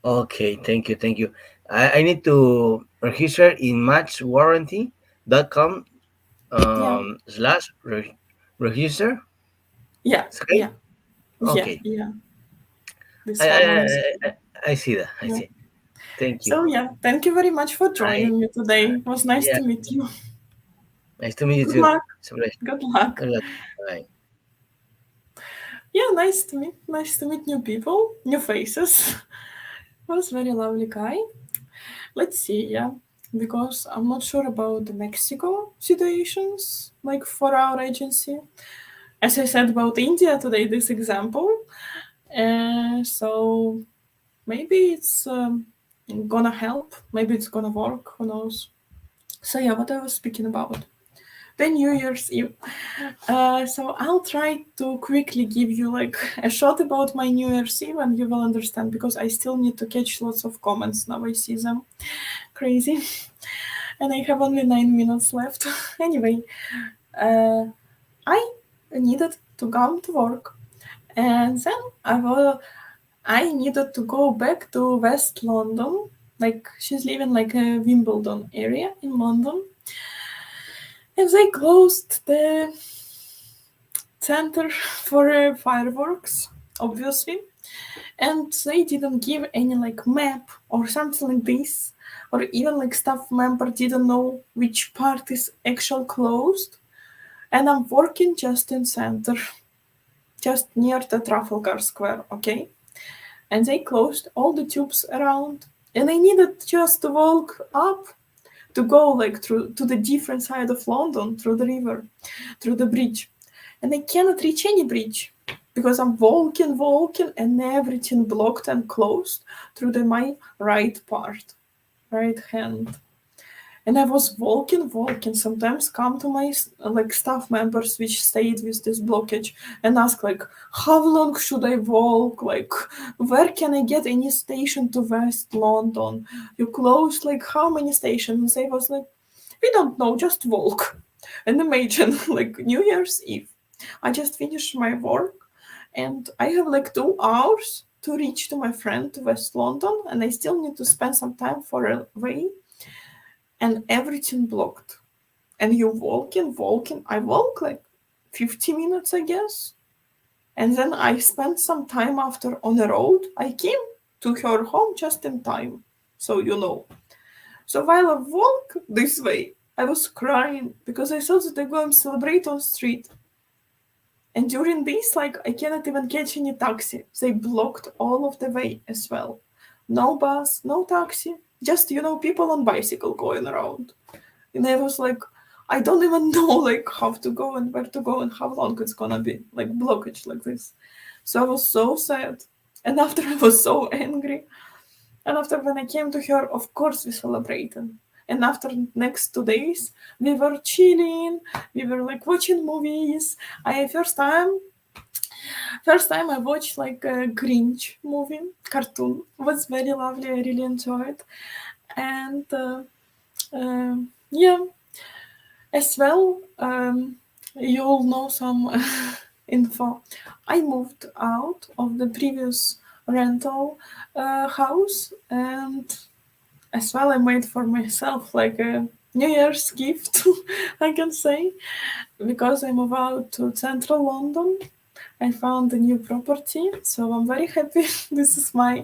Okay. Thank you. Thank you. I need to register in matchwarranty.com Yeah, register. yeah, Okay. yeah, yeah, Okay. yeah. I This I, one was. I, I see that. I Yeah. see. Thank you. So yeah, thank you very much for I joining me today. It was nice Yeah. to meet you. Nice to meet you Good too. luck. It's a pleasure. Good luck. Good luck. Bye. Yeah, nice to meet new people, new faces. Was very lovely guy. Let's see, yeah. Because I'm not sure about the Mexico situations, like for our agency. As I said about India today, this example. So maybe it's gonna help. Maybe it's gonna work. Who knows? So yeah, what I was speaking about. The New Year's Eve. So I'll try to quickly give you like a shot about my New Year's Eve, and you will understand, because I still need to catch lots of comments now. I see them crazy, and I have only 9 minutes left. Anyway, uh, I needed to come to work, and then I needed to go back to West London. Like, she's living like a Wimbledon area in London, and they closed the center for fireworks, obviously, and they didn't give any like map or something like this, or even like staff member didn't know which part is actual closed. And I'm working just in center, just near the Trafalgar Square, okay? And they closed all the tubes around, and I needed just to walk up to go like through to the different side of London, through the river, through the bridge. And I cannot reach any bridge because I'm walking, and everything blocked and closed through my right part, right hand. And I was walking. Sometimes come to my like staff members which stayed with this blockage and ask like, how long should I walk? Like, where can I get any station to West London? You closed like how many stations? And they was like, we don't know, just walk. And imagine like New Year's Eve, I just finished my work, and I have like 2 hours to reach to my friend to West London, and I still need to spend some time for a way, and everything blocked. And you walking. I walk like 50 minutes, I guess. And then I spent some time after on the road. I came to her home just in time. So you know. So while I walk this way, I was crying because I thought that they're going to celebrate on street. And during this, like, I cannot even catch any taxi. They blocked all of the way as well. No bus, no taxi, just, people on bicycle going around. And I was like, I don't even know, like, how to go and where to go and how long it's gonna be, like, blockage like this. So I was so sad. And after I was so angry. And after when I came to her, of course we celebrated. And after next 2 days, we were chilling, we were like watching movies. First time I watched like a Grinch movie, cartoon. It was very lovely, I really enjoyed. And yeah, as well, you'll know some info. I moved out of the previous rental house, and as well I made for myself like a New Year's gift, I can say, because I moved out to central London. I found a new property, so I'm very happy. This is my,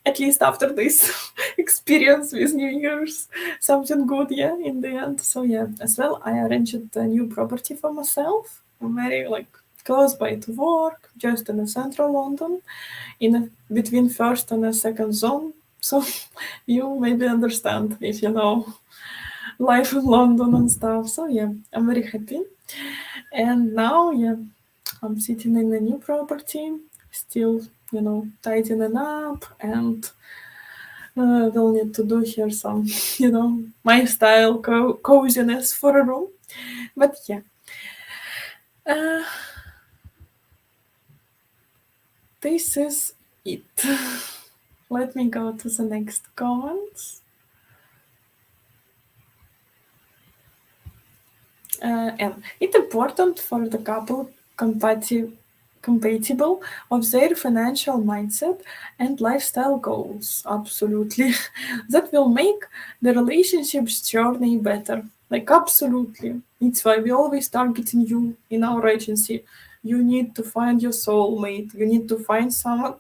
at least after this experience with New Year's, something good, yeah, in the end. So yeah, as well, I arranged a new property for myself. I'm very like close by to work, just in the central London, between first and a second zone. So you maybe understand if you know life in London and stuff. So yeah, I'm very happy. And now, yeah, I'm sitting in a new property, still, tidying up, and we'll need to do here some, my style coziness for a room. But yeah. This is it. Let me go to the next comments. And it's important for the couple compatible of their financial mindset and lifestyle goals. Absolutely. That will make the relationship's journey better. Like, absolutely. It's why we always targeting you in our agency. You need to find your soulmate. You need to find someone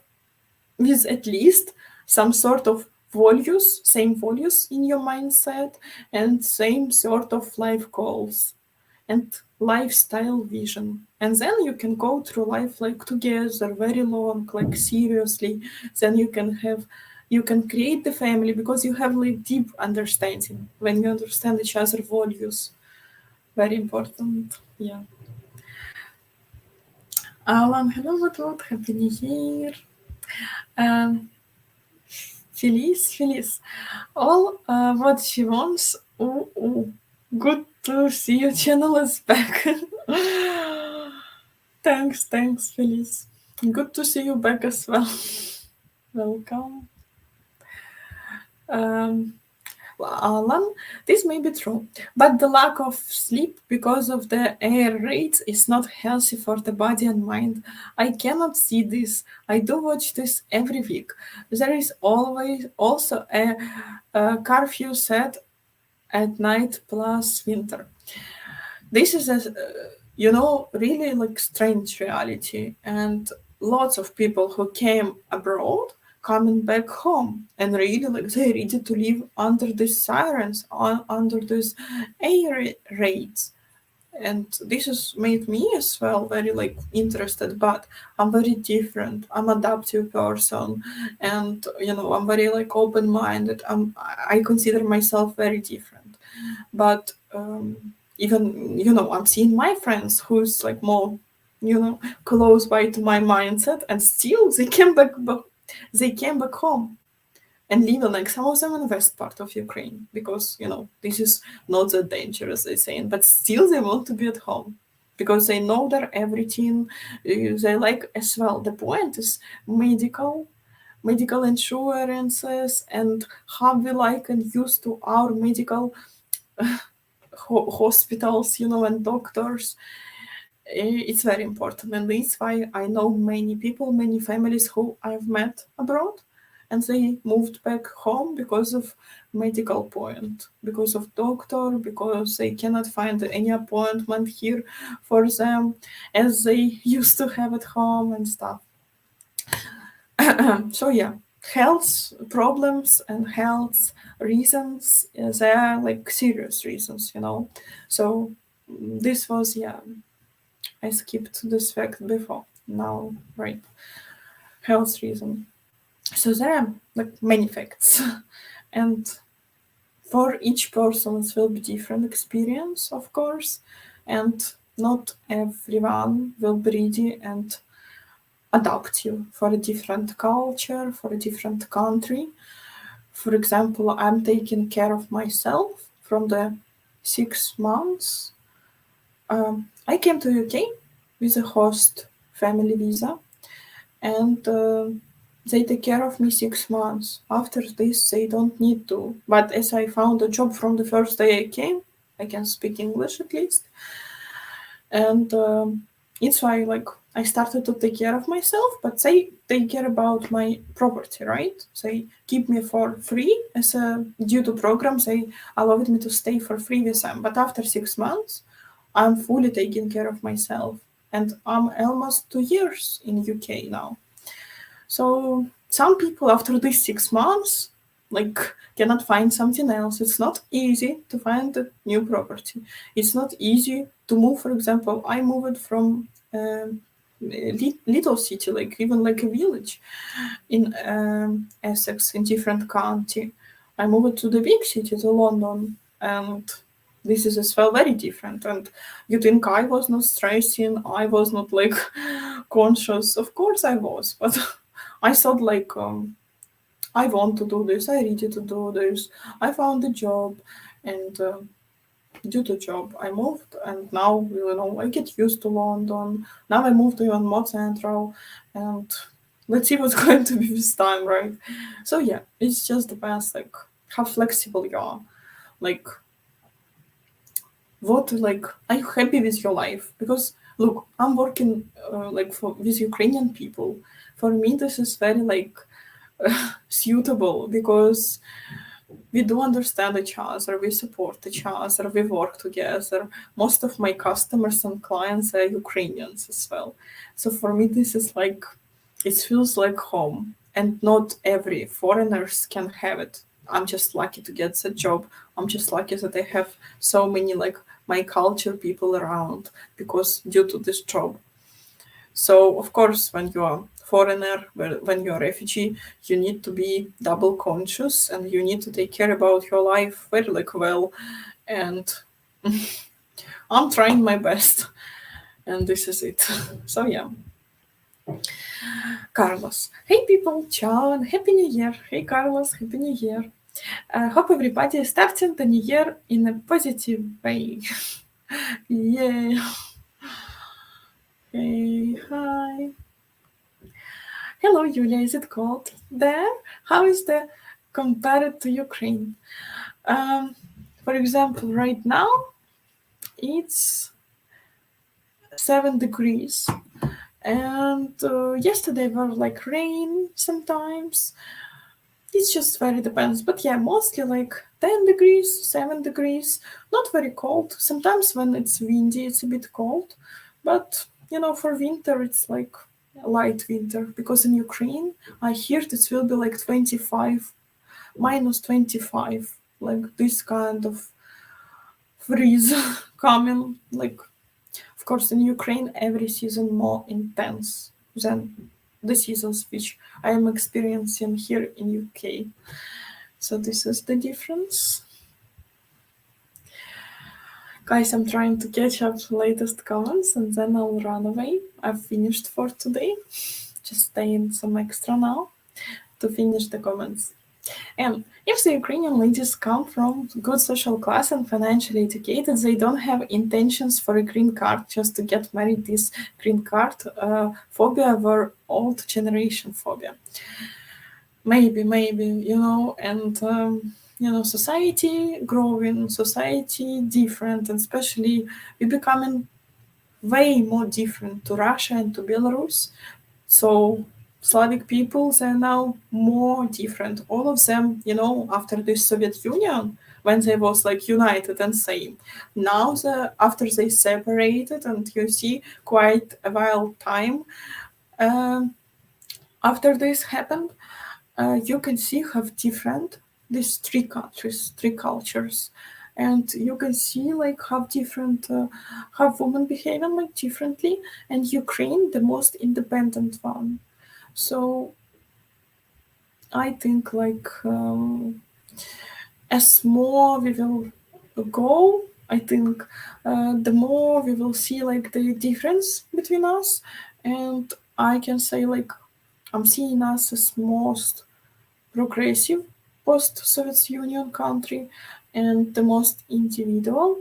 with at least some sort of same values in your mindset, and same sort of life goals and lifestyle vision. And then you can go through life like together, very long, like seriously. Then you can create the family because you have like deep understanding when you understand each other's values. Very important. Yeah. Alan, hello, what? Happy New Year. Feliz. All what she wants. Ooh. Good to see your channel is back. Thanks, Feliz. Good to see you back as well. Welcome. Alan, this may be true, but the lack of sleep because of the air raids is not healthy for the body and mind. I cannot see this. I do watch this every week. There is always also a curfew set at night plus winter. This is a really like strange reality, and lots of people who came abroad coming back home and really like they're ready to live under these sirens, under these air raids. And this has made me as well very like interested, but I'm very different. I'm adaptive person, and I'm very like open-minded. I consider myself very different, but even I'm seeing my friends who's like more close by to my mindset, and still they came back home and live in like some of them in the west part of Ukraine because this is not that dangerous, they saying, but still they want to be at home because they know their everything. They like as well. The point is medical insurances and how we like and used to our medical hospitals, and doctors. It's very important, and that's why I know many people, many families who I've met abroad, and they moved back home because of medical point, because of doctor, because they cannot find any appointment here for them as they used to have at home and stuff. So yeah, health problems and health reasons, they are like serious reasons, So this was, I skipped this fact before. Now, right, health reason. So there are like many facts, and for each person it will be different experience, of course, and not everyone will be ready and adapt you for a different culture, for a different country. For example, I'm taking care of myself from the 6 months. I came to UK with a host family visa, and they take care of me 6 months. After this, they don't need to. But as I found a job from the first day I came, I can speak English at least. And it's why like I started to take care of myself, but they take care about my property, right? They keep me for free as a due to program. They allowed me to stay for free with them. But after 6 months, I'm fully taking care of myself, and I'm almost 2 years in UK now. So some people after these 6 months like cannot find something else. It's not easy to find a new property. It's not easy to move. For example, I moved from a little city, like even like a village in Essex, in different county. I moved to the big city, to London, and this is as well very different. And you think I was not stressing, I was not like conscious. Of course I was, but I thought like I want to do this, I ready to do this, I found a job, and due to job I moved, and now I get used to London. Now I moved to even more central, and let's see what's going to be this time, right? So yeah, it's just depends like how flexible you are, like what, like, are you happy with your life? Because look, I'm working like with Ukrainian people. For me this is very like suitable, because we do understand each other, we support each other, we work together. Most of my customers and clients are Ukrainians as well. So for me, this is like, it feels like home, and not every foreigners can have it. I'm just lucky to get the job. I'm just lucky that I have so many like my culture people around because due to this job. So of course, when you are foreigner, when you are refugee, you need to be double conscious, and you need to take care about your life very like well. And I'm trying my best, and this is it. So yeah. Carlos. Hey people, ciao and happy new year. Hey Carlos, happy new year. Hope everybody is starting the new year in a positive way. Yeah. Hey, hi. Hello, Yulia. Is it cold there? How is the compared to Ukraine? For example, right now it's 7 degrees, and yesterday were like rain sometimes. It just very depends, but yeah, mostly like 10 degrees, 7 degrees. Not very cold. Sometimes when it's windy, it's a bit cold, but for winter it's like light winter, because in Ukraine I hear it will be like 25, minus 25, like this kind of freeze coming. Like, of course, in Ukraine every season more intense than the seasons which I am experiencing here in UK. So this is the difference. Guys, I'm trying to catch up to latest comments and then I'll run away. I've finished for today. Just staying some extra now to finish the comments. And if the Ukrainian ladies come from good social class and financially educated, they don't have intentions for a green card just to get married. This green card phobia were old generation phobia. Maybe, and society growing, society different, and especially we becoming way more different to Russia and to Belarus. So Slavic peoples are now more different. All of them, after the Soviet Union, when they was like united and same. Now, after they separated, and you see quite a while time after this happened, you can see how different these three countries, three cultures. And you can see like how different, how women behaving like differently, and Ukraine the most independent one. So I think like as more we will go, I think the more we will see like the difference between us. And I can say like I'm seeing us as most progressive post-Soviet Union country and the most individual,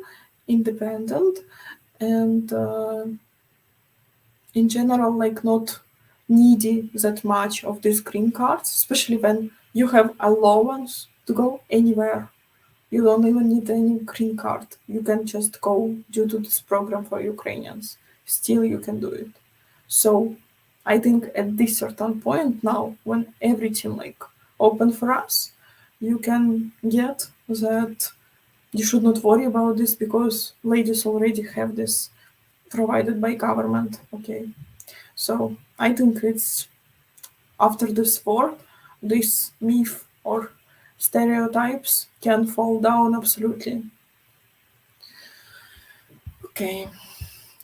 independent, and in general like not needy that much of these green cards, especially when you have allowance to go anywhere. You don't even need any green card. You can just go due to this program for Ukrainians. Still you can do it. So I think at this certain point now, when everything like open for us, you can get that you should not worry about this because ladies already have this provided by government. Okay. So I think it's after this war, this myth or stereotypes can fall down absolutely. Okay,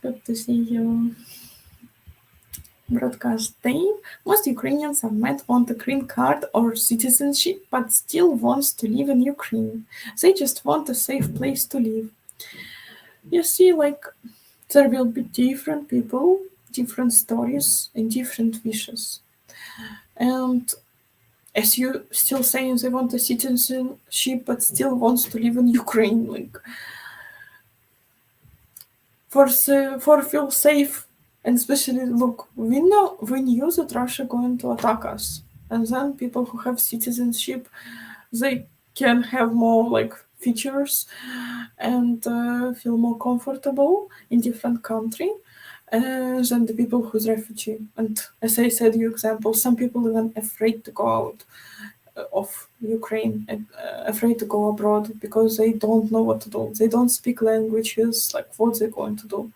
good to see you. broadcast day, most Ukrainians might want a green card or citizenship, but still wants to live in Ukraine. They just want a safe place to live. You see, like, there will be different people, different stories, and different wishes. And as you still saying they want a citizenship, but still wants to live in Ukraine, like, for feel safe. And especially, look, we knew that Russia going to attack us, and then people who have citizenship, they can have more like features and feel more comfortable in different country than the people who's refugee. And as I said, you example, some people even afraid to go out of Ukraine, afraid to go abroad because they don't know what to do. They don't speak languages. Like, what they're going to do?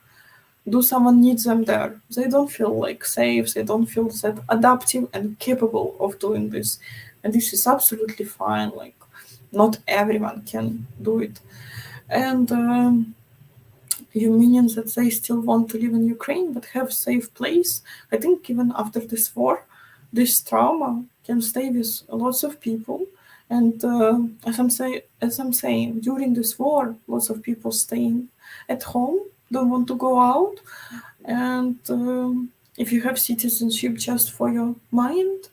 Do someone needs them there? They don't feel like safe. They don't feel that adaptive and capable of doing this. And this is absolutely fine. Like, not everyone can do it. And you meaning that they still want to live in Ukraine but have safe place? I think even after this war, this trauma can stay with lots of people. And as I'm saying, during this war, lots of people staying at home, don't want to go out. And if you have citizenship just for your mind,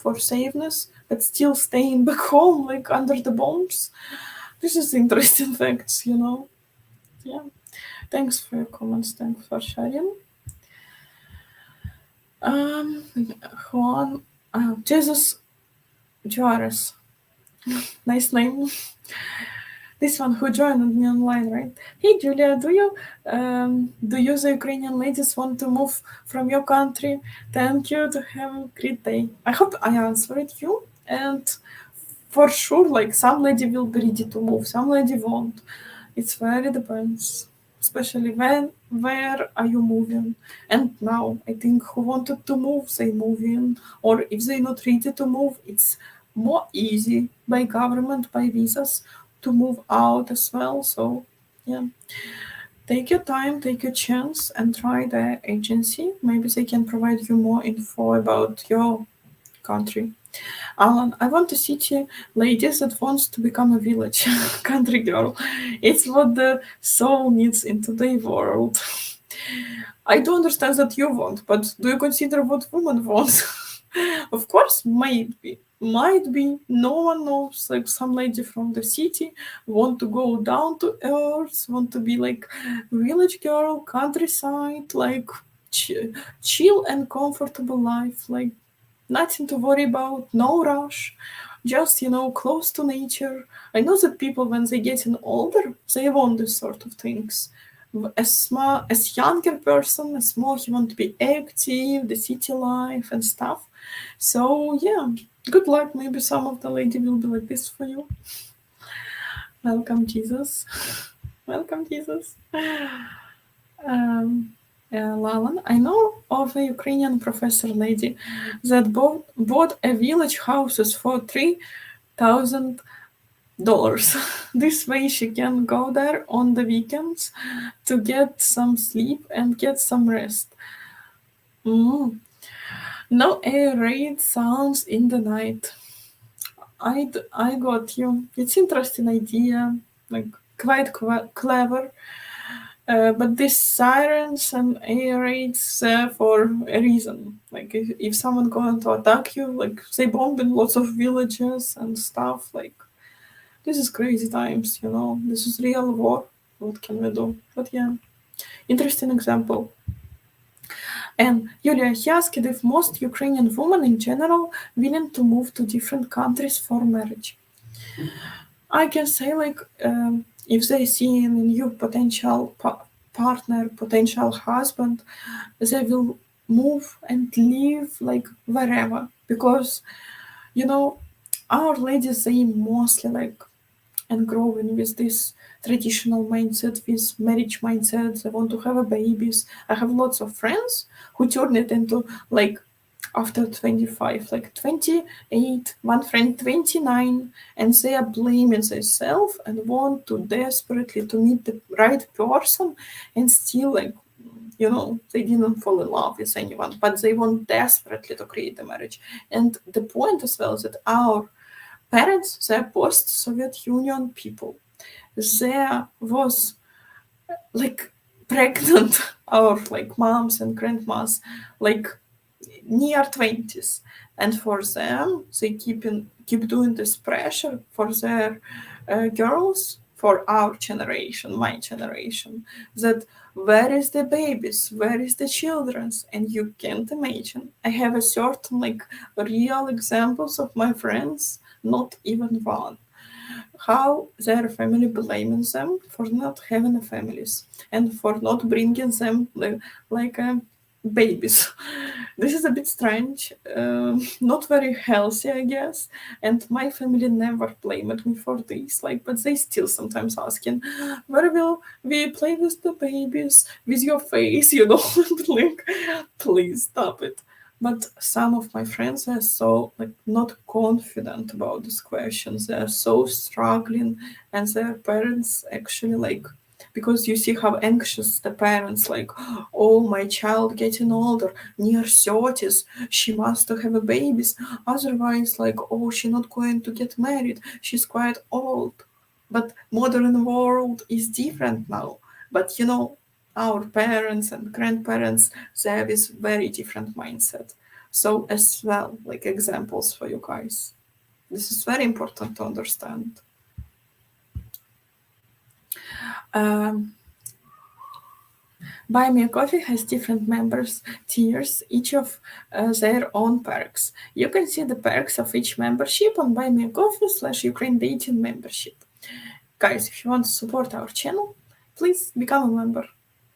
for safeness, but still staying back home, like under the bombs, this is interesting facts, Yeah. Thanks for your comments. Thanks for sharing. Juan, Jesus Juarez. Nice name. This one who joined me online, right? Hey, Julia, do you the Ukrainian ladies want to move from your country? Thank you. To have a great day. I hope I answered you. And for sure, like, some lady will be ready to move, some lady won't. It's very depends. Especially where are you moving? And now, I think who wanted to move, they move in. Or if they're not ready to move, it's more easy by government, by visas, to move out as well. So, yeah. Take your time, take your chance, and try the agency. Maybe they can provide you more info about your country. Alan, I want a city lady that wants to become a village country girl. It's what the soul needs in today's world. I do understand that you want, but do you consider what women want? Of course, might be. No one knows. Like, some lady from the city want to go down to earth, want to be like village girl, countryside, like chill and comfortable life, like nothing to worry about, no rush, just, close to nature. I know that people, when they getting older, they want this sort of things. As younger person, as more he want to be active, the city life and stuff. So yeah, good luck. Maybe some of the lady will be like this for you. Welcome, Jesus. Welcome, Jesus. Lalan, I know of a Ukrainian professor lady that bought a village houses for $3,000. This way she can go there on the weekends to get some sleep and get some rest. No air raid sounds in the night. I got you. It's interesting idea, like quite clever. But these sirens and air raids for a reason. Like, if someone going to attack you, like, they bombing lots of villages and stuff. Like, this is crazy times, This is real war. What can we do? But yeah, interesting example. And Yulia, he asked if most Ukrainian women in general willing to move to different countries for marriage. I can say, like, if they see in you potential partner, potential husband, they will move and live like wherever, because our ladies, they mostly like and growing with this traditional mindset, with marriage mindset. They want to have a babies. I have lots of friends who turn it into like after 25, like 28, one friend 29, and they are blaming themselves and want to desperately to meet the right person, and still like They didn't fall in love with anyone, but they want desperately to create a marriage. And the point as well is that our parents, they're post-Soviet Union people. There was like pregnant our like moms and grandmas like near 20s, and for them they keep doing this pressure for their girls, for our generation, my generation, that where is the babies, where is the children's. And you can't imagine, I have a certain like real examples of my friends, not even one, how their family blaming them for not having a families and for not bringing them like babies. This is a bit strange, not very healthy, I guess. And my family never blamed me for this, but they still sometimes asking, where will we play with the babies, with your face, like, please stop it. But some of my friends are so not confident about these questions. They are so struggling, and their parents actually because you see how anxious the parents oh, my child getting older, near 30s, she must have a babies. Otherwise, oh, she's not going to get married. She's quite old. But modern world is different now. But our parents and grandparents, they have this very different mindset. So as well, examples for you guys. This is very important to understand. Buy Me a Coffee has different members tiers, each of their own perks. You can see the perks of each membership on Buy Me a Coffee/Ukraine Dating membership. Guys, if you want to support our channel, please become a member.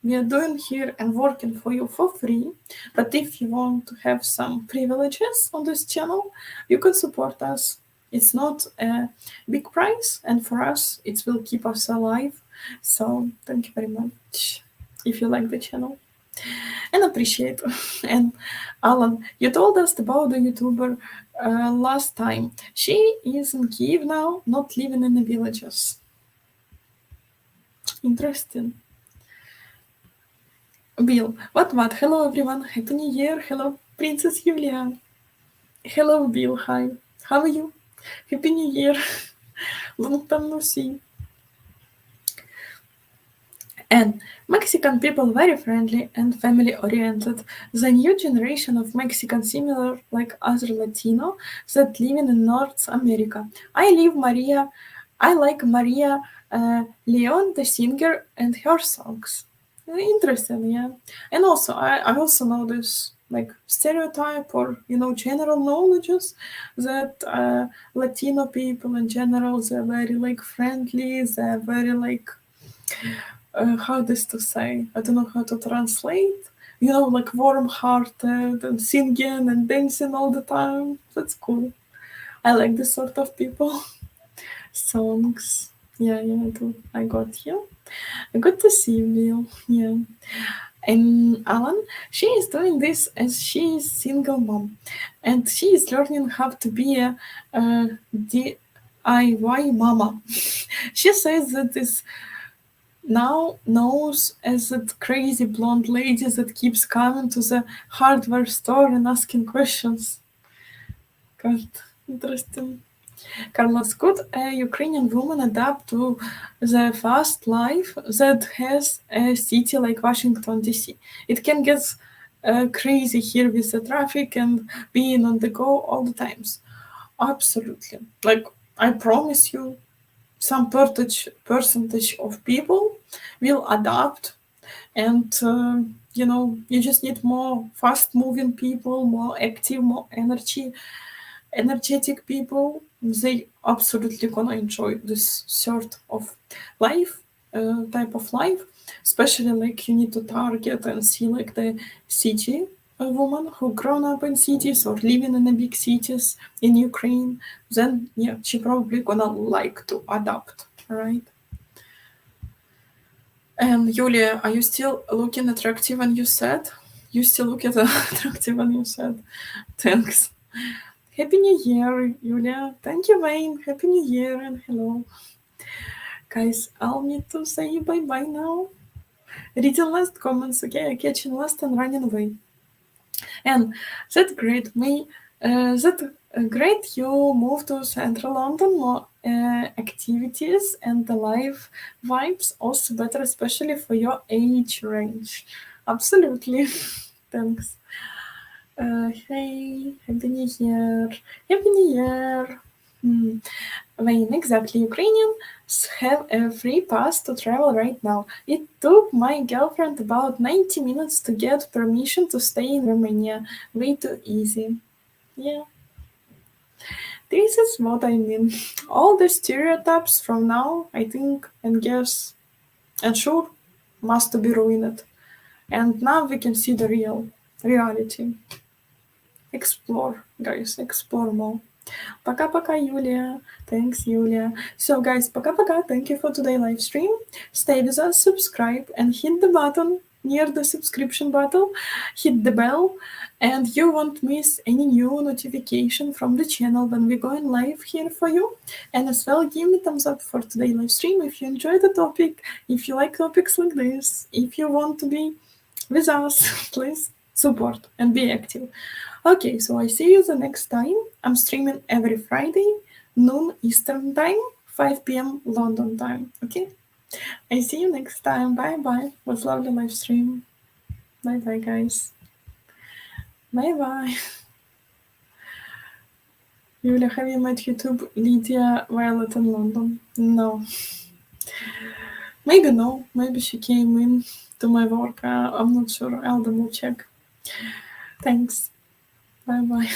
We are doing here and working for you for free, but if you want to have some privileges on this channel, you can support us. It's not a big price, and for us, it will keep us alive. So thank you very much if you like the channel and appreciate. And Alan, you told us about the YouTuber last time. She is in Kyiv now, not living in the villages. Interesting. Bill, what? Hello everyone, Happy New Year. Hello Princess Yulia. Hello Bill, hi. How are you? Happy New Year. Long time no see. And Mexican people very friendly and family oriented. The new generation of Mexican similar like other Latino that living in North America. I like Maria Leon the singer and her songs. Interesting, yeah. And also I also know this stereotype or general knowledges that Latino people in general, they're very friendly, they're very how this to say? I don't know how to translate. Warm-hearted and singing and dancing all the time. That's cool. I like this sort of people. Songs. Yeah, I do. I got you. Good to see you, Bill. Yeah. And Alan, she is doing this as she is single mom. And she is learning how to be a DIY mama. She says that this now knows as that crazy blonde lady that keeps coming to the hardware store and asking questions. God, interesting. Carlos, could a Ukrainian woman adapt to the fast life that has a city like Washington, D.C.? It can get crazy here with the traffic and being on the go all the times. Absolutely. I promise you, some percentage of people will adapt, and you just need more fast-moving people, more active, more energetic people. They absolutely gonna enjoy this sort of life, type of life. Especially you need to target and see the city woman who grown up in cities or living in the big cities in Ukraine. Then she probably gonna like to adapt, right? And Yulia, are you still looking attractive? And you said you still look attractive, and you said thanks. Happy New Year, Yulia. Thank you, Wayne. Happy New Year and hello. Guys, I'll need to say bye-bye now. reading last comments, okay, catching last and running away. And that great great you move to central London, more activities and the life vibes also better, especially for your age range. Absolutely. Thanks. Hey, Happy New Year. Happy New Year. When exactly Ukrainians have a free pass to travel right now. It took my girlfriend about 90 minutes to get permission to stay in Romania. Way too easy. Yeah. This is what I mean. All the stereotypes from now, I think, and guess, and sure, must be ruined. And now we can see the reality. Explore, guys, explore more. Пока-пока, Юлия. Thanks, Юлия. So, guys, пока-пока. Thank you for today's live stream. Stay with us, subscribe, and hit the button near the subscription button. Hit the bell, and you won't miss any new notification from the channel when we're going live here for you. And as well, give me thumbs up for today's live stream if you enjoy the topic, if you like topics like this, if you want to be with us, please support and be active. Okay, so I see you the next time. I'm streaming every Friday, noon Eastern time, 5 p.m. London time. Okay? I see you next time. Bye-bye. Was lovely live stream. Bye-bye, guys. Bye-bye. Julia, have you met YouTube Lydia Violet in London? No. Maybe no. Maybe she came in to my work. I'm not sure. I'll double check. Thanks. Bye-bye.